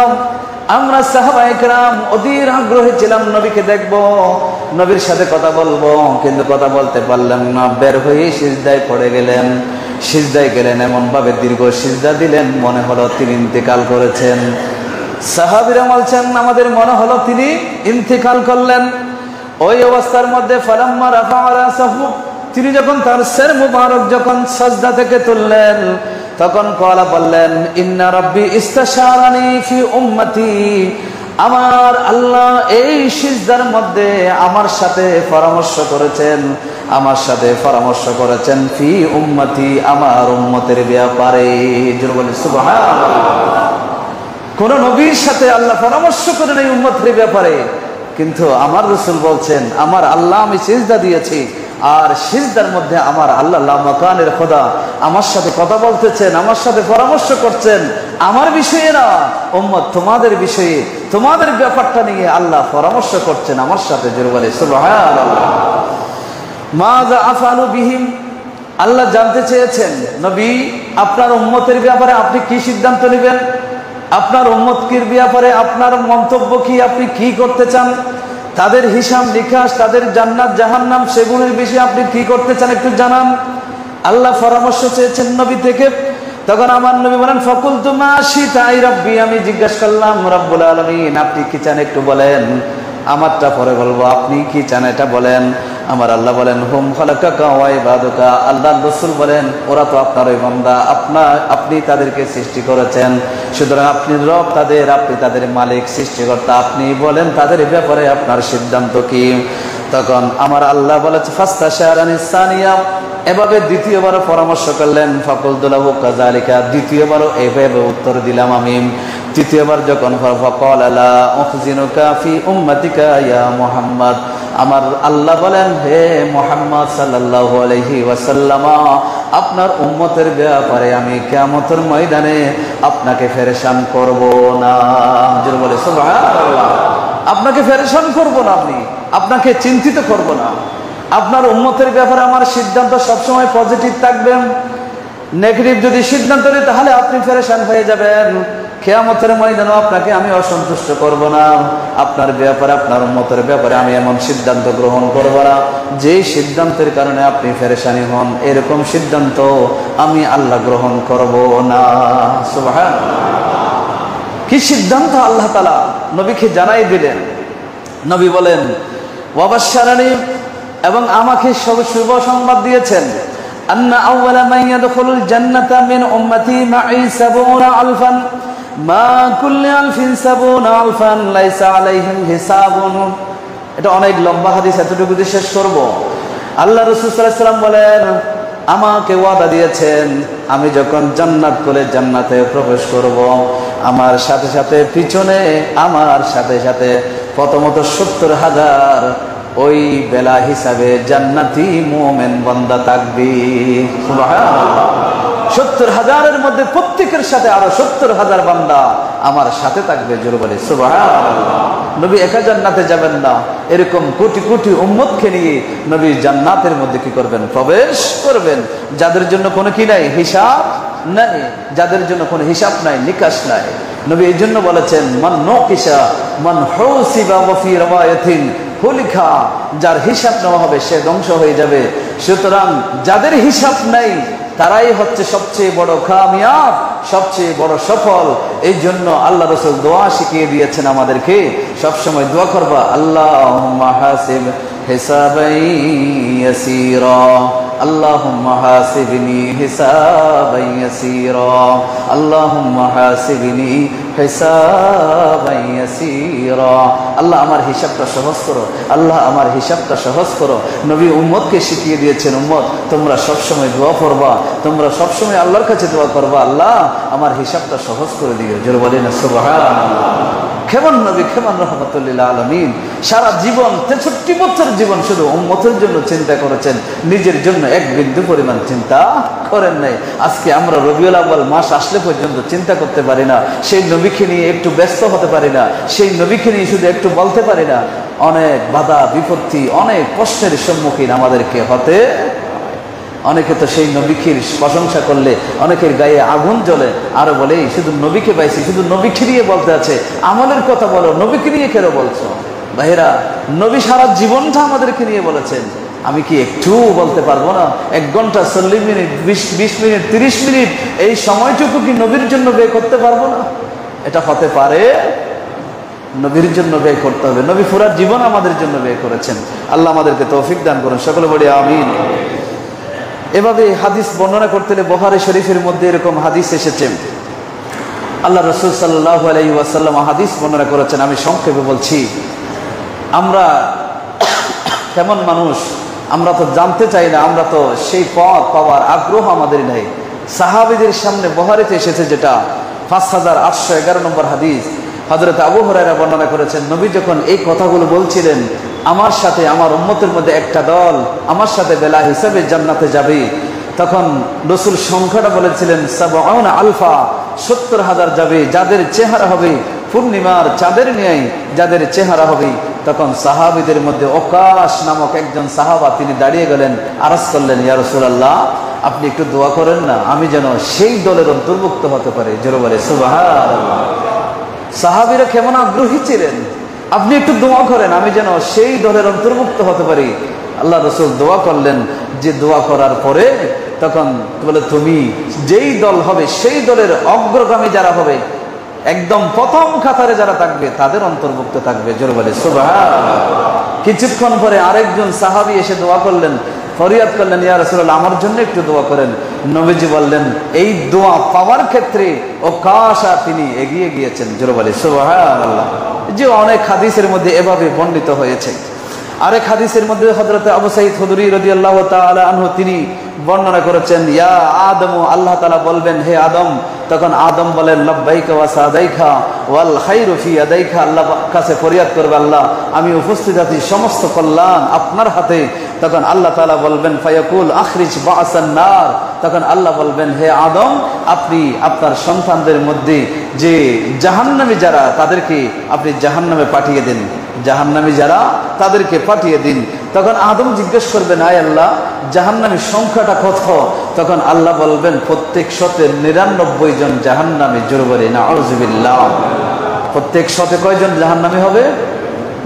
[SPEAKER 1] আমরা সাহাবায়ে কেরাম অধীর আগ্রহে ছিলাম নবীকে দেখব, নবীর সাথে কথা বলবো, কিন্তু কথা বলতে পারলাম না। বের হয়ে সিজদায় পড়ে গেলেন, সিজদায় গেলেন, এমন ভাবে দীর্ঘ সিজদা দিলেন মনে হলো তিনি ইন্তেকাল করেছেন। সাহাবীরা বলছেন আমাদের মনে হলো তিনি ইন্তেকাল করলেন। ওই অবস্থার মধ্যে ফালাম্মা রাফা রাসাহু, তিনি যখন তার সির মুবারক যখন সাজদা থেকে তুললেন, তখন কলা বললেন ইন্না রাব্বি ইস্তাশারানি ফি উম্মতি, আমার আল্লাহ এই সিজদার মধ্যে আমার সাথে পরামর্শ করেছেন, আমার সাথে পরামর্শ করেছেন ফি উম্মতি, আমার উম্মতের ব্যাপারে। জোরে বলি সুবহানাল্লাহ। কোন নবীর সাথে আল্লাহ পরামর্শ করেন এই উম্মতের ব্যাপারে, কিন্তু আমার রাসূল বলছেন আমার আল্লাহ আমি সিজদা দিয়েছি, আর সিজদার মধ্যে আমার আল্লাহ মাকানের খোদা আমার সাথে কথা বলতেছেন, আমার সাথে পরামর্শ করছেন, আমার বিষয়ে না উম্মত তোমাদের বিষয়ে, তোমাদের ব্যাপারটা নিয়ে আল্লাহ পরামর্শ করছেন আমার সাথে। জোরে বলে সুবহানাল্লাহ। মাযা আফআলু বিহিম, আল্লাহ জানতে চেয়েছেন নবী আপনার উম্মতের ব্যাপারে আপনি কি সিদ্ধান্ত নেবেন, আপনার উম্মতের ব্যাপারে আপনার মন্তব্য কি, আপনি কি করতে চান, তাদের হিসাব নিকাশ, তাদের জান্নাত জাহান্নাম সেগুলোর বিষয়ে আপনি কি করতে চান একটু জানান। আল্লাহ পরামর্শ চেয়েছেন নবী থেকে। তখন আমার নবী বলেন ফাকুলতু মা শিতা আই রাব্বি, আমি জিজ্ঞাসা করলাম রব্বুল আলামিন আপনি কি চান একটু বলেন, আমারটা পরে বলবো, আপনি কি চান এটা বলেন। আমার আল্লাহ বলেন হুম খালাকাকা ওয়া ইবাদুকা, আল্লাহর রাসূল বলেন ওরা তো আপনারই বান্দা, আপনি তাদেরকে সৃষ্টি করেছেন, সুতরাং আপনি রব তাদের, আপনি তাদের মালিক সৃষ্টিকর্তা, আপনি বলেন তাদের ব্যাপারে আপনার সিদ্ধান্ত কি। তখন আমার আল্লাহ বলেছে ফাস্তাশারানি সানিয়া, এভাবে দ্বিতীয়বারও পরামর্শ করলেন। ফাকুলতু লাহু কাযালিকা, দ্বিতীয়বারও এভাবে উত্তর দিলাম আমি। তৃতীয়বার যখন ফাকাল লা উখজিনুকা ফি উম্মাতিকা ইয়া মুহাম্মদ, আমার আল্লাহ বলেন হে মুহাম্মদ সাল্লাল্লাহু আলাইহি ওয়াসাল্লাম, আপনার উম্মতের ব্যাপারে আমি কিয়ামতের ময়দানে আপনাকে পেরেশান করব না। জোরে বলে সুবহানাল্লাহ। আপনাকে পেরেশান করব না, আপনাকে চিন্তিত করব না, আপনার উম্মতের ব্যাপারে আমার সিদ্ধান্ত সবসময় পজিটিভ থাকবে। নেগেটিভ যদি সিদ্ধান্ত নেই তাহলে আপনি পেরেশান হয়ে যাবেন, কিয়ামতের ময়দানে আপনাকে আমি অসন্তুষ্ট করব না। আপনার ব্যাপারে, আপনার উম্মতের ব্যাপারে আমি এমন সিদ্ধান্ত গ্রহণ করব না যে সিদ্ধান্তের কারণে আপনি পেরেশানি হন, এরকম সিদ্ধান্ত আমি আল্লাহ গ্রহণ করব না। সুবহানাল্লাহ। কি সিদ্ধান্ত আল্লাহ তাআলা নবীকে জানাই দিলেন। নবী বলেন ওয়াবাশশারানি, এবং আমাকে শুভ সংবাদ দিয়েছেন আন্না আউওয়ালা মান ইয়াদখুলুল জান্নাতা মিন উম্মতি মা'i 70 আলফান মা কুল্লি আলফিন 70 আলফান লাইসা আলাইহিম হিসাবুন। এটা অনেক লম্বা হাদিস, এতটুকু দিয়ে শেষ করব। আল্লাহ রাসূল সাল্লাল্লাহু আলাইহি ওয়াসাল্লাম বলেন আমাকে ওয়াদা দিয়েছেন আমি যখন জান্নাত করে জান্নাতে প্রবেশ করব, আমার সাথে সাথে পিছনে আমার সাথে সাথে প্রথমত 70,000 ওই বেলা হিসাবে জান্নাতি মুমিন বান্দা থাকবে। সুবহানাল্লাহ। 70,000-এর মধ্যে প্রত্যেকের সাথে আরো 70,000 বান্দা আমার সাথে থাকবে। জোরে বলে সুবহানাল্লাহ। নবী একা জান্নাতে যাবেন না, এরকম কোটি কোটি উম্মতকে নিয়ে নবী জান্নাতের মধ্যে কি করবেন? প্রবেশ করবেন। যাদের জন্য কোনো কি নাই? হিসাব নাই। যাদের জন্য কোনো হিসাব নাই, নিকাশ নাই। নবী এই জন্য বলেছেন, মান নকিসা মান হুসিবা ওয়া ফি রাওয়ায়াতিন হুলিকা, যার হিসাব নেওয়া হবে সে ধ্বংস হয়ে যাবে। সুতরাং যাদের হিসাব নাই তারাই হচ্ছে সবচেয়ে বড় কামিয়াব, সবচেয়ে বড় সফল। এই জন্য আল্লাহ রাসূল দোয়া শিখিয়ে দিয়েছেন আমাদেরকে, সবসময় দোয়া করবা, আল্লাহুম্মা হাসিব হিসাবান ইয়াসীরা, আল্লাহুম্মা হাসিবনি হিসাবান ইয়াসীরা, আল্লাহুম্মা হাসিবনি হিসাবান ইয়াসীরা। আল্লাহ আমার হিসাবটা সহজ করো, আল্লাহ আমার হিসাবটা সহজ করো। নবী উম্মতকে শিখিয়ে দিয়েছেন, উম্মত তোমরা সবসময় দোয়া করবা, তোমরা সবসময় আল্লাহর কাছে দোয়া করবা, আল্লাহ আমার হিসাবটা সহজ করে দিও। জোরে বলেন সুবহানাল্লাহ। কেমন নবী, কেমন রাহমাতুল লিল আলামিন। সারা জীবন 63 বছর জীবন শুধু উম্মতের জন্য চিন্তা করেছেন, নিজের জন্য এক বিন্দু পরিমাণ চিন্তা করেন নাই। আজকে আমরা রবিউল আউয়াল মাস আসলে পর্যন্ত চিন্তা করতে পারি না, সেই নবীকে নিয়ে একটু ব্যস্ত হতে পারি না, সেই নবীকে নিয়ে শুধু একটু বলতে পারি না। অনেক বাধা বিপত্তি, অনেক কষ্টের সম্মুখীন আমাদেরকে হতে। অনেকে তো সেই নবীকে প্রশংসা করলে অনেকের গায়ে আগুন জ্বলে, আরো বলে শুধু নবীকে পাইছি, শুধু নবীকে নিয়ে বলতে আছে, আমলের কথা বলো, নবীকে নিয়ে কেন বলছো? ভাইরা, নবী সারা জীবনটা আমাদেরকে নিয়ে বলেছেন, আমি কি একটু বলতে পারবো না? 1 ঘন্টা 40 মিনিট 20 মিনিট 30 মিনিট এই সময়টুকু কি নবীর জন্য ব্যয় করতে পারবো না? এটা হতে পারে? নবীর জন্য ব্যয় করতে হবে। নবী পুরা জীবন আমাদের জন্য ব্যয় করেছেন। আল্লাহ আমাদেরকে তৌফিক দান করুন, সকলে বলি আমিন। এভাবে হাদিস বর্ণনা করতে হলে বুখারী শরীফের মধ্যে এরকম হাদিস এসেছে, আল্লাহ রাসূল সাল্লাল্লাহু আলাইহি ওয়াসাল্লাম হাদিস বর্ণনা করেছেন। আমি সংক্ষেপে বলছি। আমরা কেমন মানুষ, আমরা তো জানতে চাই না, আমরা তো সেই পথ পাওয়ার আগ্রহ আমাদের নেই। সাহাবীদের সামনে বুখারীতে এসেছে যেটা 5811 নম্বর হাদিস, হযরত আবু হুরায়রা বর্ণনা করেছেন, নবী যখন এই কথাগুলো বলছিলেন, আমার সাথে আমার উম্মতের মধ্যে একটা দল আমার সাথে বেলা হিসাবে জান্নাতে যাবে, তখন রাসূল সংখ্যাটা বলেছিলেন ৭০ আলফা, ৭০,০০০ যাবে, যাদের চেহারা হবে পূর্ণিমার চাঁদের ন্যায়, যাদের চেহারা হবে। তখন সাহাবীদের মধ্যে ওকাশ নামক একজন সাহাবা তিনি দাঁড়িয়ে গেলেন, আরজ করলেন, ইয়া রাসূলুল্লাহ আপনি একটু দোয়া করেন না, আমি যেন সেই দলের অন্তর্ভুক্ত হতে পারি। জোরে বলে সুবহানাল্লাহ। সাহাবীরা কেমন আগ্রহী ছিলেন, আপনি একটু দোয়া করেন, আমি যেন সেই দলের অন্তর্ভুক্ত হতে পারি। আল্লাহ রাসূল দোয়া করলেন, যে দোয়া করার পরে তখন বলে, তুমি যেই দল হবে সেই দলের অগ্রগামী যারা হবে, একদম প্রথম কাতারে যারা থাকবে তাদের অন্তর্ভুক্ত থাকবে। জোরে বলে সুবহানাল্লাহ। কিছুক্ষণ পরে আরেকজন সাহাবী এসে দোয়া করলেন, ফরিয়াদ করলেন, ইয়া রাসূলুল্লাহ আমার জন্য একটু দোয়া করেন। নবীজি বললেন, এই দোয়া পাওয়ার ক্ষেত্রে ওকাশা তিনি এগিয়ে গিয়েছেন। জোরে বলে সুবহানাল্লাহ। যে অনেক হাদিসের মধ্যে এভাবে বর্ণিত হয়েছে। আরেক হাদিসের মধ্যে হযরত আবু সাঈদ খুদরী রাদিয়াল্লাহু তাআলা আনহু তিনি বর্ণনা করেছেন, ইয়া আদম, আল্লাহ তাআলা বলবেন, হে আদম। তখন আদম বলেন, লাব্বাইকা ওয়া সাদাইকা ওয়াল খায়রু ফি ইয়াদাইকা, আল্লাহ কাছে ফরিয়াদ করবে, আল্লাহ আমি উপস্থিত আছি, সমস্ত কল্যাণ আপনার হাতে। তখন আল্লাহ তাআলা বলবেন, ফায়াকুল আখরিজ বাসান নার, তখন আল্লাহ বলবেন, হে আদম আপনি আপনার সন্তানদের মধ্যে যে জাহান্নামী যারা তাদেরকে আপনি জাহান্নামে পাঠিয়ে দিন, জাহান্নামী যারা তাদেরকে পাঠিয়ে দিন। তখন আদম জিজ্ঞেস করবেন, আয় আল্লাহ জাহান্নামীর সংখ্যাটা কত? তখন আল্লাহ বলবেন, প্রত্যেক 99 জন জাহান্নামী। জোরে বলে নাউযুবিল্লাহ। প্রত্যেক 100 কয়জন জাহান্নামী হবে?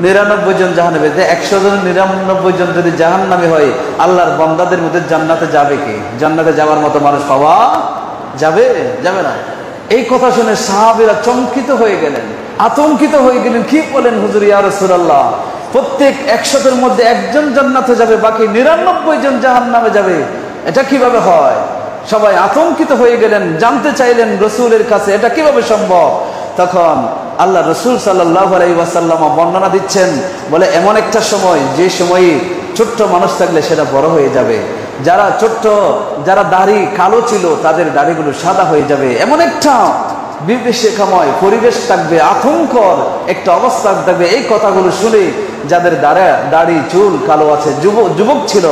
[SPEAKER 1] 99 জন জাহান্নামী। 100 জন 99 জন যদি জাহান্নামী হয়, আল্লাহর বান্দাদের মধ্যে জান্নাতে যাবে কি? জান্নাতে যাওয়ার মতো মানুষ পাওয়া যাবে? যাবে না। এই কথা শুনে সাহাবীরা চমকিত হয়ে গেলেন, আতঙ্কিত হয়ে গেলেন। কি বলেন হুজুর, ইয়া রাসূলুল্লাহ প্রত্যেক 100-এর মধ্যে একজন জান্নাতে যাবে, বাকি 99 জন জাহান্নামে যাবে, এটা কিভাবে হয়? সবাই আতঙ্কিত হয়ে গেলেন, জানতে চাইলেন রাসূলের কাছে এটা কিভাবে সম্ভব। তখন আল্লাহ রাসূল সাল্লাল্লাহু আলাইহি ওয়াসাল্লাম বর্ণনা দিচ্ছেন, বলে এমন একটা সময়, যে সময়ে ছোট্ট মানুষ থাকলে সেটা বড় হয়ে যাবে, যারা ছোট্ট, যারা দাড়ি কালো ছিল তাদের দাড়িগুলো সাদা হয়ে যাবে, এমন একটা বিভীষিকাময় পরিবেশ থাকবে, আতঙ্কর একটা অবস্থা থাকবে। এই কথাগুলো শুনে যাদের দাড়ি চুল কালো আছে, যুবক ছিল,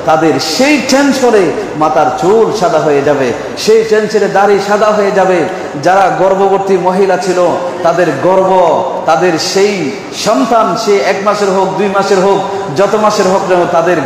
[SPEAKER 1] তাদের সেই টেনশনে মাথার চুল সাদা হয়ে যাবে, সেই টেনশনে দাড়ি সাদা হয়ে যাবে। যারা গর্ভবতী মহিলা ছিল তাদের গর্ভ, তাদের সেই সন্তান, সে 1 মাসের হোক 2 মাসের হোক যত মাসের হোক না, তাদের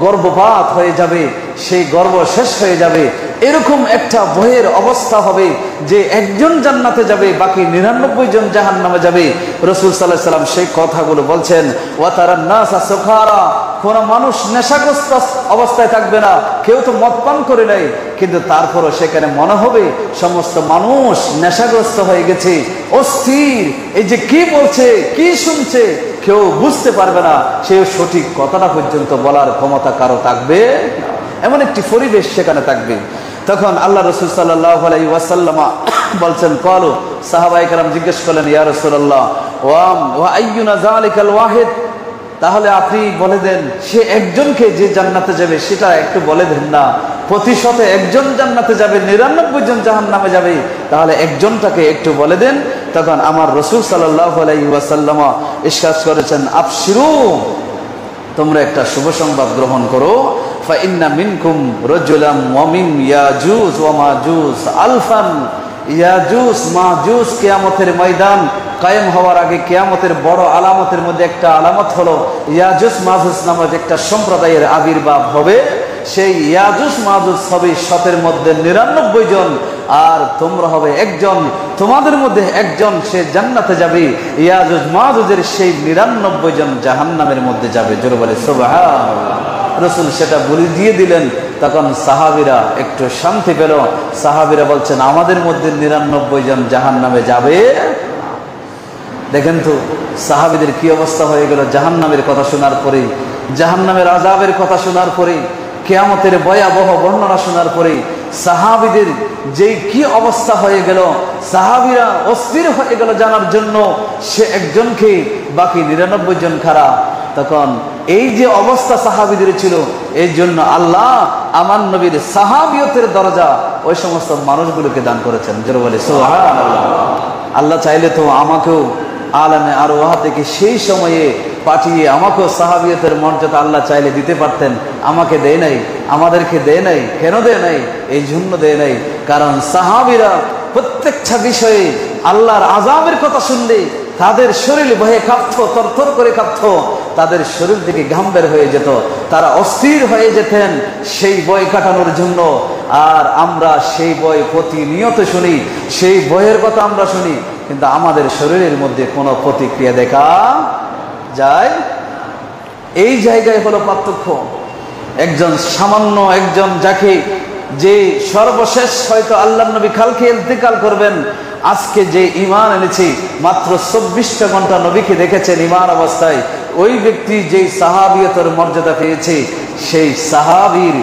[SPEAKER 1] গর্ভপাত হয়ে যাবে, সেই গর্ভ শেষ হয়ে যাবে। এরকম একটা ভয়ের অবস্থা হবে যে একজন জান্নাতে যাবে, বাকি 99 জন জাহান্নামে যাবে। রাসূল সাল্লাল্লাহু আলাইহি ওয়াসাল্লাম সেই কথাগুলো বলছেন, ওয়া তারান নাসা সুকারা, কোন মানুষ নেশাগ্রস্ত অবস্থায় থাকবে না, কেউ তো মদ পান করে নাই, কিন্তু তারপরও সেখানে মনে হবে সমস্ত মানুষ নেশাগ্রস্ত হয়ে গেছে, অস্থির, এই যে কি বলছে কি শুনছে কেউ বুঝতে পারবে না, সে সঠিক কথাটা পর্যন্ত বলার ক্ষমতা কারো থাকবে না। এমন একটি পরিবেশ সেখানে থাকবে। তখন আল্লাহ রাসূল সাল্লাল্লাহু আলাইহি ওয়াসাল্লাম বলছেন, ক্বালু, সাহাবায়ে কেরাম জিজ্ঞেস করলেন, ইয়া রাসূলুল্লাহ, ওয়া আইয়ুনা যালিকাল ওয়াহিদ, তাহলে আপনি বলে দেন সে একজনকে যে জান্নাতে যাবে সেটা একটু বলে দেন না। প্রতিশতে একজন জান্নাতে যাবে, 99 জন জাহান্নামে যাবে, তাহলে একজনটাকে একটু বলে দেন। তখন আমার রাসূল সাল্লাল্লাহু আলাইহি ওয়াসাল্লাম ইরশাদ করেছেন, আবশিরু, তোমরা একটা শুভ সংবাদ গ্রহণ করো, ফাইন্না মিনকুম রাজুলাম ওয়া মিন ইয়াজুজ ওয়া মাজুজ আলফান। ইয়াজুজ মাজুজ কিয়ামতের ময়দান কায়েম হওয়ার আগে কিয়ামতের বড় আলামতের মধ্যে একটা আলামত হলো ইয়াজুজ মাজুজ নামক একটা সম্প্রদায়ের আবির্ভাব হবে। সেই ইয়াজুজ মাজুজ হবে 100-এর মধ্যে 99 জন, আর তোমরা হবে একজন, তোমাদের মধ্যে একজন সে জান্নাতে যাবে। ইয়াজুজ মাজুজের সেই 99 জন জাহান্নামের মধ্যে যাবে। জোরে বলে সুবহানাল্লাহ। রাসূল সেটা বলে দিয়ে দিলেন। তখন সাহাবীরা একটু শান্তি পেল। সাহাবীরা বলছেন, আমাদের মধ্যে 99 জন জাহান্নামে যাবে। দেখেন তো সাহাবীদের কি অবস্থা হয়ে গেল জাহান্নামের কথা শোনার পরে, জাহান্নামের আযাবের কথা শোনার পরে, কিয়ামতের ভয়াবহ বর্ণনা শোনার পরে সাহাবীদের যে কি অবস্থা হয়ে গেল, সাহাবীরা অস্থির হয়ে গেল জানার জন্য সে একজনকে, বাকি 99 জন খারা। তখন এই যে অবস্থা সাহাবীদের ছিল, এই জন্য আল্লাহ আমার নবীর সাহাবিয়তের দরজা ওই সমস্ত মানুষগুলোকে দান করেছেন। জোরে বলে সুবহানাল্লাহ। আল্লাহ চাইলে তো আমাকেও আলামে আরওয়াহ থেকে সেই সময়ে পাঠিয়ে আমাকেও সাহাবিয়তের মর্যাদা আল্লাহ চাইলে দিতে পারতেন। আমাকে দেয় নাই, আমাদেরকে দেয় নাই। কেন দেয় নাই? এই জন্য দেয় নাই, কারণ সাহাবীরা প্রত্যেকটা বিষয়ে আল্লাহর আযাবের কথা শুনলে তাদের শরীর ভয়ে কাঁপতো, থরথর করে কাঁপতো, তাদের শরীর থেকে ঘাম বের হয়ে যেত, তারা অস্থির হয়ে যেতেন সেই ভয় কাটানোর জন্য। আর আমরা সেই ভয় প্রতিনিয়ত শুনি, সেই ভয়ের কথা আমরা শুনি, কিন্তু আমাদের শরীরের মধ্যে কোনো প্রতিক্রিয়া দেখা যায়। এই জায়গায় হলো পার্থক্য। একজন সামান্য একজন যাকে যে সর্বশেষ হয়তো আল্লাহর নবী কালকে ইন্তেকাল করবেন, আজকে যে ঈমান এনেছে, মাত্র 24টা ঘন্টা নবীকে দেখেছেন ঈমান অবস্থায়, ওই ব্যক্তি যেই সাহাবিয়তের মর্যাদা পেয়েছে, সেই সাহাবীর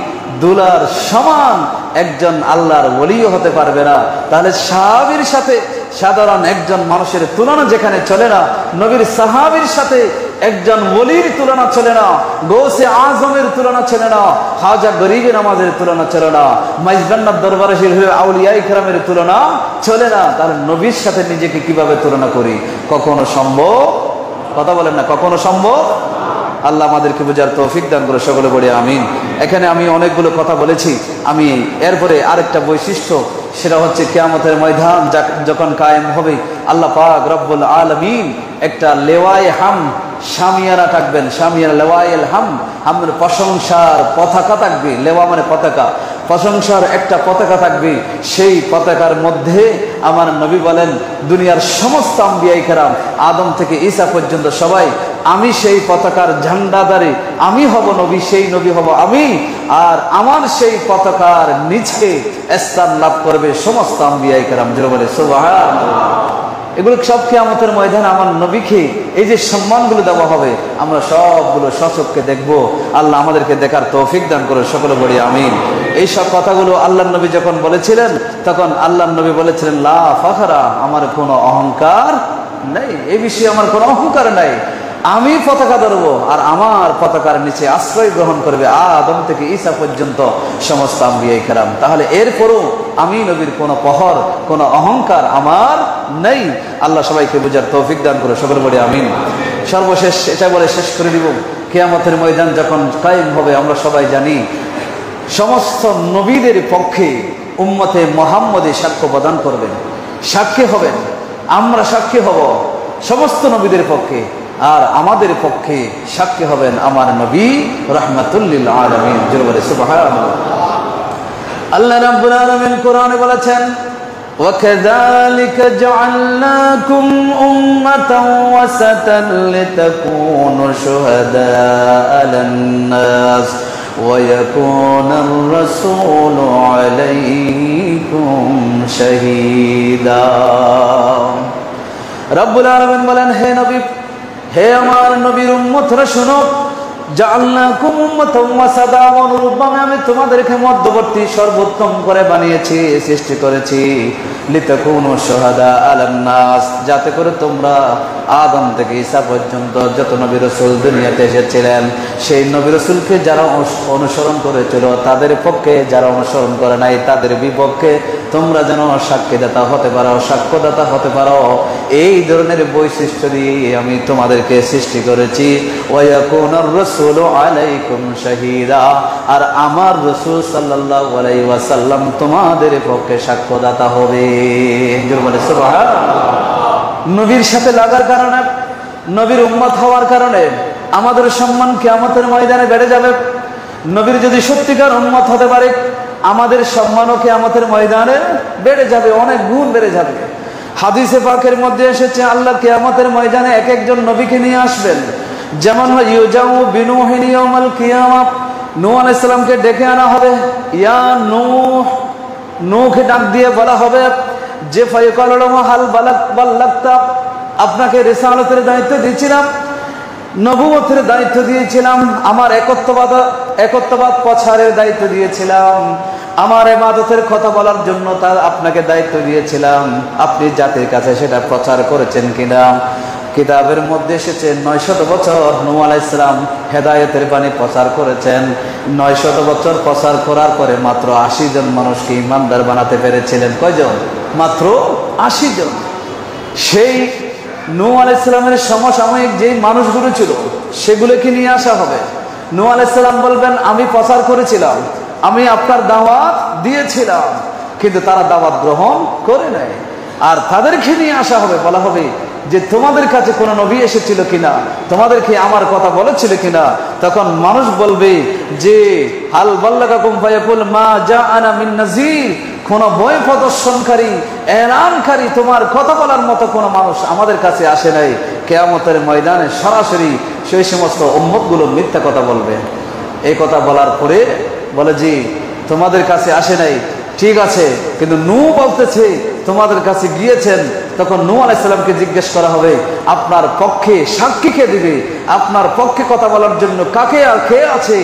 [SPEAKER 1] দুলার সমান একজন আল্লাহর ওলিও হতে পারবে না। তাহলে সাহাবীর সাথে সাধারণ একজন মানুষের তুলনা যেখানে চলে না, নবীর সাহাবীর সাথে একজন ওলির তুলনা চলে না, গৌসে আজমের তুলনা চলে না, খাজা গরিবে নামাজের তুলনা চলে না, মাইজবান্নার দরবারে আউলিয়া ইকরামের তুলনা চলে না। তাহলে নবীর সাথে নিজেকে কিভাবে তুলনা করি? কখনো সম্ভব? কথা বলেন না, কখনো সম্ভব? আল্লাহ আমাদেরকে বোঝার তৌফিক দান করে সকলে বলি আমিন। এখানে আমি অনেকগুলো কথা বলেছি। আমি এরপরে আরেকটা বৈশিষ্ট্য, সেটা হচ্ছে কিয়ামতের ময়দান যখন কায়েম হবে, আল্লাহ পাক রব্বুল আলামিন একটা লেওয়ায়ে হামদ, শামিয়ানা থাকবেন, শামিয়ানা লেওয়ায়েল হামদ, হামদের প্রশংসার পতাকা থাকবে। লেওয়া মানে পতাকা, প্রশংসার একটা পতাকা থাকবে। সেই পতাকার মধ্যে আমার নবী বলেন, দুনিয়ার সমস্ত আম্বিয়া ইকরাম আদম থেকে ঈসা পর্যন্ত সবাই, আমি সেই পতাকার ঝান্ডাদারে, আমি হব নবী, সেই নবী হব আমি, আর আমার সেই পতাকার নিচে স্থান লাভ করবে সমস্ত আম্বিয়া ইকরাম। জোরে বলে সুবহানাল্লাহ। এগুলো সব কিয়ামতের ময়দানে আমার নবীকে এই যে সম্মানগুলো দেওয়া হবে, আমরা সবগুলো সচক্ষে দেখবো। আল্লাহ আমাদেরকে দেখার তৌফিক দান করে সকলে বলি আমিন। এই সব কথাগুলো আল্লাহর নবী যখন বলেছিলেন, তখন আল্লাহর নবী বলেছিলেন, লা ফাখরা, আমার কোনো অহংকার নেই, এই বিষয়ে আমার কোনো অহংকার নাই। আমি পতাকা ধরবো, আর আমার পতাকার নিচে আশ্রয় গ্রহণ করবে আদম থেকে ঈসা পর্যন্ত সমস্ত আম্বিয়া কেরাম। তাহলে এরপরও আমি নবীর কোনো পহর, কোনো অহংকার আমার নেই। আল্লাহ সবাইকে বুঝার তৌফিক দান করে, সকলে বলি আমিন। সর্বশেষ এটা বলে শেষ করে দিব, কিয়ামতের ময়দান যখন কায়েম হবে, আমরা সবাই জানি সমস্ত নবীদের পক্ষে উম্মতে মুহাম্মদী সাক্ষ্য প্রদান করবেন, সাক্ষী হবেন। আমরা সাক্ষী হব সমস্ত নবীদের পক্ষে, আর আমাদের পক্ষে সাক্ষী হবেন আমার নবী রাহমাতুল লিল আলামিন। জোরে বলে সুবহানাল্লাহ। আল্লাহ রাব্বুল আলামিন কোরআনে বলেছেন, وَكَذَلِكَ جَعَلْنَاكُمْ أُمَّةً وَسَطًا لِتَكُونُوا شُهَدَاءَ عَلَى النَّاسِ وَيَكُونَ الرَّسُولُ عَلَيْكُمْ شَهِيدًا। রব্বুল আলামিন বলেন, হে নবী, হে আমার নবীর উম্মতরা শুনো, জাআলনাকুম উম্মাতান ওয়াসাতা, অনুরূপভাবে আমি তোমাদেরকে মধ্যবর্তী সর্বোত্তম করে বানিয়েছি, সৃষ্টি করেছি। লিতাকুনু শুহাদা আলান নাস, যাতে করে তোমরা আদম থেকে ঈসা পর্যন্ত যত নবী রাসূল দুনিয়াতে এসেছিলেন, সেই নবী রাসূলকে যারা অনুসরণ করেছিল তাদের পক্ষে, যারা অনুসরণ করে নাই তাদের বিপক্ষে তোমরা যেন সাক্ষীদাতা হতে পারো, সাক্ষ্যদাতা হতে পারো। এই ধরনের বৈশিষ্ট্য দিয়ে আমি তোমাদেরকে সৃষ্টি করেছি। ওয়ায়াকুনার রাসূলু আলাইকুম শাহীদা, আর আমার রাসূল সাল্লাল্লাহু আলাইহি ওয়াসাল্লাম তোমাদের পক্ষে সাক্ষ্যদাতা হবে। জোরে বলে সুবহানাল্লাহ। নবীর সাথে লাগার কারণে, নবীর উম্মত হওয়ার কারণে আমাদের সম্মান কিয়ামতের ময়দানে বেড়ে যাবে। নবীর যদি সত্যিকার উম্মত হতে পারে, আমাদের সম্মানও কিয়ামতের ময়দানে বেড়ে যাবে, অনেক গুণ বেড়ে যাবে। হাদিসে পাকের মধ্যে এসেছে, আল্লাহ কিয়ামতের ময়দানে এক একজন নবীকে নিয়ে আসবেন। যেমন ইউজাউ বিনুহিন ইয়াউমাল কিয়ামah, নূহ আলাইহিস সালামকে ডেকে আনা হবে। ইয়া নূহ, নূহকে ডাক দিয়ে বলা হবে যে ফায়াকালু লাহু হাল বালাগতা, আপনাকে রিসালাতের দায়িত্ব দিয়েছিলাম, নবুয়তের দায়িত্ব দিয়েছিলাম, আমার একত্ববাদ প্রচারের দায়িত্ব দিয়েছিলাম, আমার ইবাদতের কথা বলার জন্য তার আপনাকে দায়িত্ব দিয়েছিলাম, আপনি জাতির কাছে সেটা প্রচার করেছেন কিনা? কিতাবের মধ্যে এসেছে 900 বছর নূহ আলাইহিস সালাম হেদায়েতের বাণী প্রচার করেছেন। 900 বছর প্রচার করার পরে মাত্র 80 জন মানুষকে ইমানদার বানাতে পেরেছিলেন। কয়জন? মাত্র 80 জন। সেই নূহ আলাইহিস সালামের সমসাময়িক যেই মানুষগুলো ছিল সেগুলোকে নিয়ে আসা হবে। নূহ আলাইহিস সালাম বলবেন, আমি প্রচার করেছিলাম, আমি আপনার দাওয়াত দিয়েছিলাম, কিন্তু তারা দাওয়াত গ্রহণ করে নাই। আর তাদেরকে নিয়ে আসা হবে, বলা হবে যে তোমাদের কাছে কোন নবী এসেছিল কিনা, তোমাদেরকে আমার কথা বলেছিল কিনা? তখন মানুষ বলবে যে হাল বাল্লাগাকুম ফায়াকুল মা জাআনা মিন নাযীর, কোন ভয় প্রদর্শনকারী, এলানকারী, তোমার কথা বলার মতো কোন মানুষ আমাদের কাছে আসে নাই। কিয়ামতের ময়দানে সরাসরি সেই সমস্ত উম্মতগুলো মিথ্যা কথা বলবে। এই কথা বলার পরে বলে যে তোমাদের কাছে আসে নাই, ঠিক আছে, কিন্তু নূহ বলতেছে তোমাদের কাছে গিয়েছেন। তখন নূহ আলাইহিস সালামকে জিজ্ঞেস করা হবে, আপনার পক্ষে সাক্ষী কে দিবে? আপনার পক্ষে কথা বলার জন্য কাকে আর কে আছে?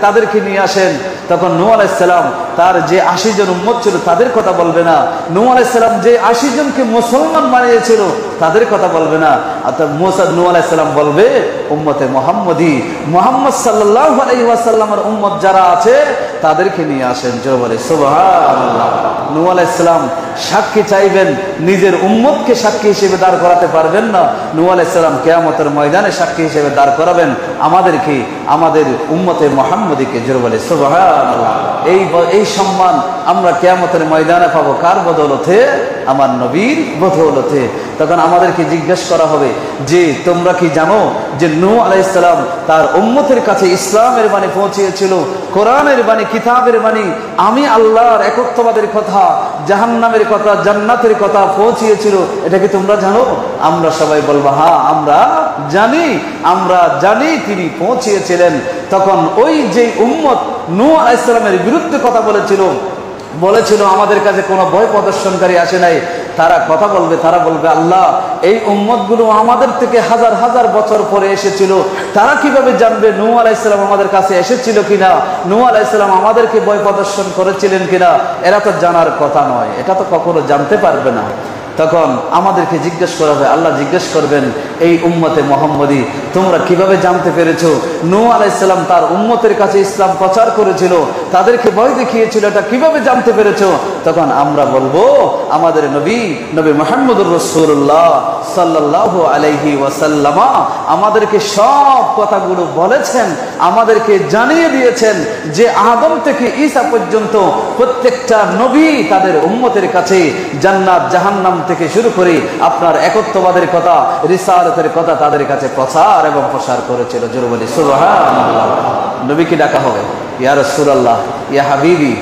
[SPEAKER 1] তাদেরকে নিয়ে আসেন। তখন নূহ আলাইহিস সালাম তার যে 80 জন উম্মত ছিল তাদের কথা বলবে না। নূহ আলাইহিস সালাম যে 80 জনকে মুসলমান বানিয়েছিল তাদের কথা বলবে না। অর্থাৎ নূহ আলাইহিস সালাম বলবে উম্মতে মুহাম্মদী, মুহাম্মদ সাল্লাল্লাহু আলাইহি ওয়াসাল্লামের উম্মত যারা আছে তাদেরকে নিয়ে আসেন। জোরে বলে সুবহানাল্লাহ। নূহ আলাইহিস সালাম সাক্ষী চাইবেন, নিজের উম্মতকে সাক্ষী হিসেবে দাঁড় করাতে পারবেন না। নূহ আলাইহিস সালাম কিয়ামতের ময়দানে সাক্ষী হিসেবে দাঁড় করাবেন আমাদেরকে, আমাদের উম্মতে মুহাম্মদীকে। জোরে বলে সুবহানাল্লাহ। এই সম্মান আমরা কিয়ামতের ময়দানে পাবো কার বদৌলতে? আমার নবীর বদৌলতে। তখন আমাদেরকে জিজ্ঞেস করা হবে যে তোমরা কি জানো যে নূহ আলাইহিস সালাম তার উম্মতের কাছে ইসলামের বাণী পৌঁছিয়েছিল, কোরআনের বাণী, কিতাবের বাণী, আমি আল্লাহর একত্ববাদের কথা, জাহান্নামের কথা, জান্নাতের কথা পৌঁছিয়েছিল, এটা কি তোমরা জানো? আমরা সবাই বলবো হ্যাঁ আমরা জানি তিনি পৌঁছিয়েছিলেন। তখন ওই যে উম্মত নূহ আলাইহিস সালামের বিরুদ্ধে কথা বলেছিল আমাদের কাছে কোনো ভয় প্রদর্শনকারী আসে নাই, তারা কথা বলবে, তারা বলবে আল্লাহ এই উম্মতগুলো আমাদের থেকে হাজার হাজার বছর পরে এসেছিল, তারা কিভাবে জানবে নূহ আলাইহিস সালাম আমাদের কাছে এসেছিল কিনা, নূহ আলাইহিস সালাম আমাদেরকে ভয় প্রদর্শন করেছিলেন কিনা? এরা তো জানার কথা নয়, এটা তো কখনো জানতে পারবে না। তখন আমাদেরকে জিজ্ঞেস করা হবে, আল্লাহ জিজ্ঞেস করবেন এই উম্মতে মুহাম্মদী, তোমরা কিভাবে জানতে পেরেছো নূহ আলাইহিস সালাম তার উম্মতের কাছে ইসলাম প্রচার করেছিল, তাদেরকে ভয় দেখিয়েছিল, এটা কিভাবে জানতে পেরেছো? তখন আমরা বলবো আমাদের নবী মুহাম্মদুর রাসূলুল্লাহ সাল্লাল্লাহু আলাইহি ওয়াসাল্লাম আমাদেরকে সব কথাগুলো বলেছেন, আমাদেরকে জানিয়ে দিয়েছেন যে আদম থেকে ঈসা পর্যন্ত প্রত্যেকটা নবী তাদের উম্মতের কাছে জান্নাত জাহান্নাম থেকে শুরু করে আপনার একত্ববাদের কথা, রিসালাতের কথা তাদের কাছে প্রচার এবং প্রসার করেছিল। জোরে বলি সুবহানাল্লাহ। নবীকে ডাকা হবে, ইয়া রাসূলুল্লাহ, ইয়া হাবিবি,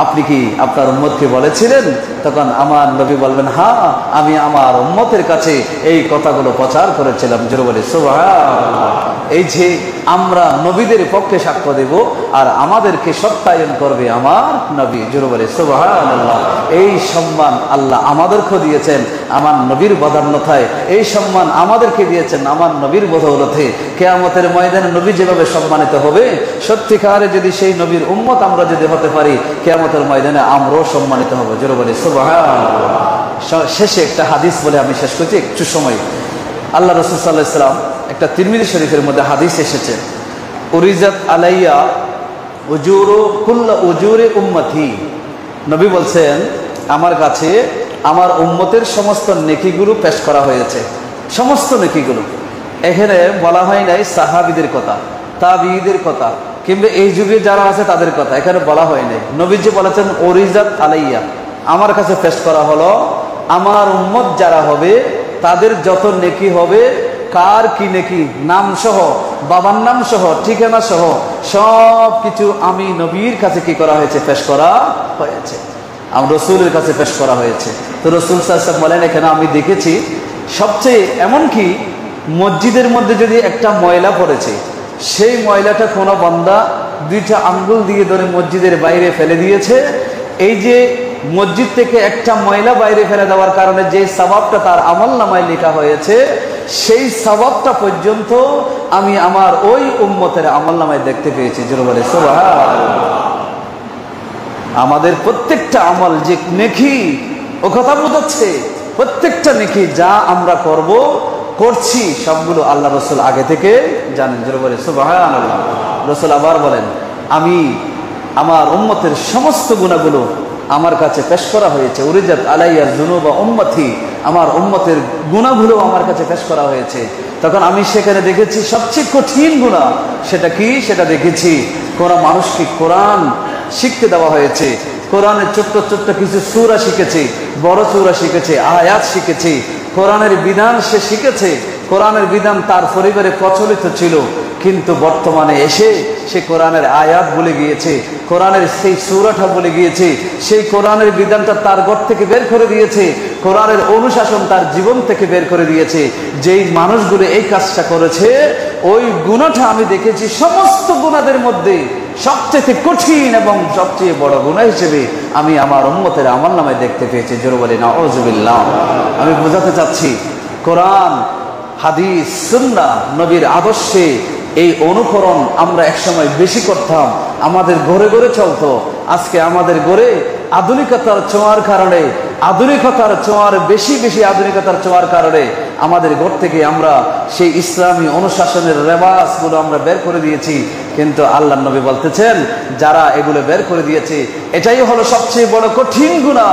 [SPEAKER 1] আপনি কি আপনার উম্মতকে বলেছিলেন? তখন আমার নবী বলবেন, হ্যাঁ, আমি আমার উম্মতের কাছে এই কথাগুলো প্রচার করেছিলাম। জোরে বলি সুবহানাল্লাহ। এই যে আমরা নবীদের পক্ষে সাক্ষ্য দেব আর আমাদেরকে সত্যায়ন করবে আমার নবী। জোরে বলি সুবহানাল্লাহ। এই সম্মান আল্লাহ আমাদেরকে দিয়েছেন আমার নবীর বদান্যতায়, এই সম্মান আমাদেরকে দিয়েছেন আমার নবীর বদৌলতে। কিয়ামতের ময়দানে নবী যেভাবে সম্মানিত হবে, সত্যিকারে যদি সেই নবীর উম্মত আমরা যদি হতে পারি, কিয়ামতের ময়দানে আমরাও সম্মানিত হব। জোরে বলি সুবহানাল্লাহ। শেষে একটা হাদিস বলে আমি শেষ করছি, একটু সময়। আল্লাহ রাসূল সাল্লাল্লাহু আলাইহি ওয়াসাল্লাম একটা তিরমিজি শরীফের মধ্যে হাদিস এসেছে, উরিজাত আলাইয়া উজুরু কুল্লা উজুরি উম্মতি। নবী বলছেন, আমার কাছে আমার উম্মতের সমস্ত নেকিগুলো পেশ করা হয়েছে, সমস্ত নেকিগুলো। এখানে বলা হয় নাই সাহাবীদের কথা, তাবিঈদের কথা, কিংবা এই যুগে যারা আছে তাদের কথা, এখানে বলা হয় নাই। নবীজি বলেছেন উরিজাত আলাইয়া, আমার কাছে পেশ করা হলো, আমার উম্মত যারা হবে তাদের যত নেকি হবে, কার কি নেকি, নাম সহ, বাবার নাম সহ, ঠিকানা সহ সব কিছু আমি নবীর কাছে কি করা হয়েছে, পেশ করা হয়েছে, আমার রসুলের কাছে পেশ করা হয়েছে। তো রসুল সাল্লাল্লাহু আলাইহি ওয়াসাল্লাম বলেন, এখানে আমি দেখেছি সবচেয়ে, এমনকি মসজিদের মধ্যে যদি একটা ময়লা পড়েছে, সেই ময়লাটা কোনো বান্দা দুইটা আঙ্গুল দিয়ে ধরে মসজিদের বাইরে ফেলে দিয়েছে, এই যে মসজিদ থেকে একটা ময়লা বাইরে ফেলে দেওয়ার কারণে যে সওয়াবটা তার আমলনামায় লেখা হয়েছে, সেই সওয়াবটা পর্যন্ত আমি আমার ওই উম্মতের আমলনামায় দেখতে পেয়েছি। জোরে বলে সুবহানাল্লাহ। আমাদের প্রত্যেকটা আমল যে নেকি, ও কথা বোঝাচ্ছে প্রত্যেকটা নেকি যা আমরা করছি সবগুলো আল্লাহ রসুল আগে থেকে জানেন। জোরে বলে সুবহানাল্লাহ। রসুল আবার বলেন, আমি আমার উম্মতের সমস্ত গুনাহগুলো আমার কাছে পেশ করা হয়েছে, উরিজাত আলাইয়া যুনুবা উম্মতি, আমার উম্মতের গুনাহগুলো আমার কাছে পেশ করা হয়েছে। তখন আমি সেখানে দেখেছি সবচেয়ে কঠিন গুনাহ সেটা কি, সেটা দেখেছি কোন মানুষকে কোরআন শিখতে দেওয়া হয়েছে, কোরআনের ছোট্ট ছোট্ট কিছু সূরা শিখেছে, বড় সূরা শিখেছে, আয়াত শিখেছে, কোরআনের বিধান সে শিখেছে, কোরআনের বিধান তার পরিবারে প্রচলিত ছিল, কিন্তু বর্তমানে এসে সে কোরআনের আয়াত ভুলে গিয়েছে, কোরআনের সেই সূরাটা ভুলে গিয়েছে, সেই কোরআনের বিধানটা তার ঘর থেকে বের করে দিয়েছে, কোরআনের অনুশাসন তার জীবন থেকে বের করে দিয়েছে। যেই মানুষগুলো এই কাজটা করেছে, ওই গুনাহটা আমি দেখেছি সমস্ত গুনাহের মধ্যে সবচেয়ে কঠিন এবং সবচেয়ে বড় গুনাহ হিসেবে আমি আমার উম্মতের আমলনামায় দেখতে পেয়েছি। জোরে বলি নাউযুবিল্লাহ। আমি বোঝাতে চাচ্ছি, কোরআন, হাদিস, সুন্নাহ, নবীর আদর্শে এই অনুকরণ আমরা একসময় বেশি করতাম, আমাদের ঘরে ঘরে চলতো। আজকে আমাদের ঘরে আধুনিকতার ছোঁয়ার কারণে, বেশি আধুনিকতার ছোঁয়ার কারণে আমাদের ঘর থেকে আমরা সেই ইসলামী অনুশাসনের রেওয়াজগুলো আমরা বের করে দিয়েছি। কিন্তু আল্লাহর নবী বলতেছেন, যারা এগুলো বের করে দিয়েছে, এটাই হলো সবচেয়ে বড় কঠিন গুনাহ।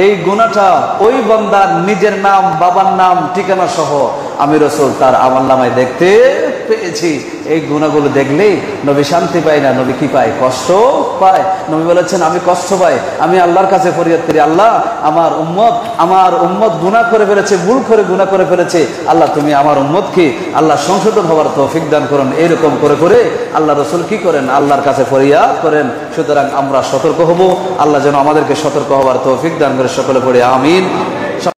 [SPEAKER 1] এই গুনাহটা ওই বান্দার নিজের নাম, বাবার নাম, ঠিকানা সহ আমি রাসূল তার আমলনামায় দেখতে পেয়েছি। এই গুনাহগুলো দেখলেই নবী শান্তি পায় না, নবী কি পায়, কষ্ট পায়। নবী বলেছেন, আমি কষ্ট পাই, আমি আল্লাহর কাছে ফরিয়াদ করি, আল্লাহ আমার উম্মত গুনাহ করে ফেলেছে, ভুল করে গুনাহ করে ফেলেছে, আল্লাহ তুমি আমার উম্মতকে আল্লাহ সংশোধন হওয়ার তৌফিক দান করুন। এরকম করে করে আল্লাহ রাসূল কি করেন, আল্লাহর কাছে ফরিয়াদ করেন। সুতরাং আমরা সতর্ক হব, আল্লাহ যেন আমাদেরকে সতর্ক হওয়ার তৌফিক দান করে। সকলে পড়ে আমিন।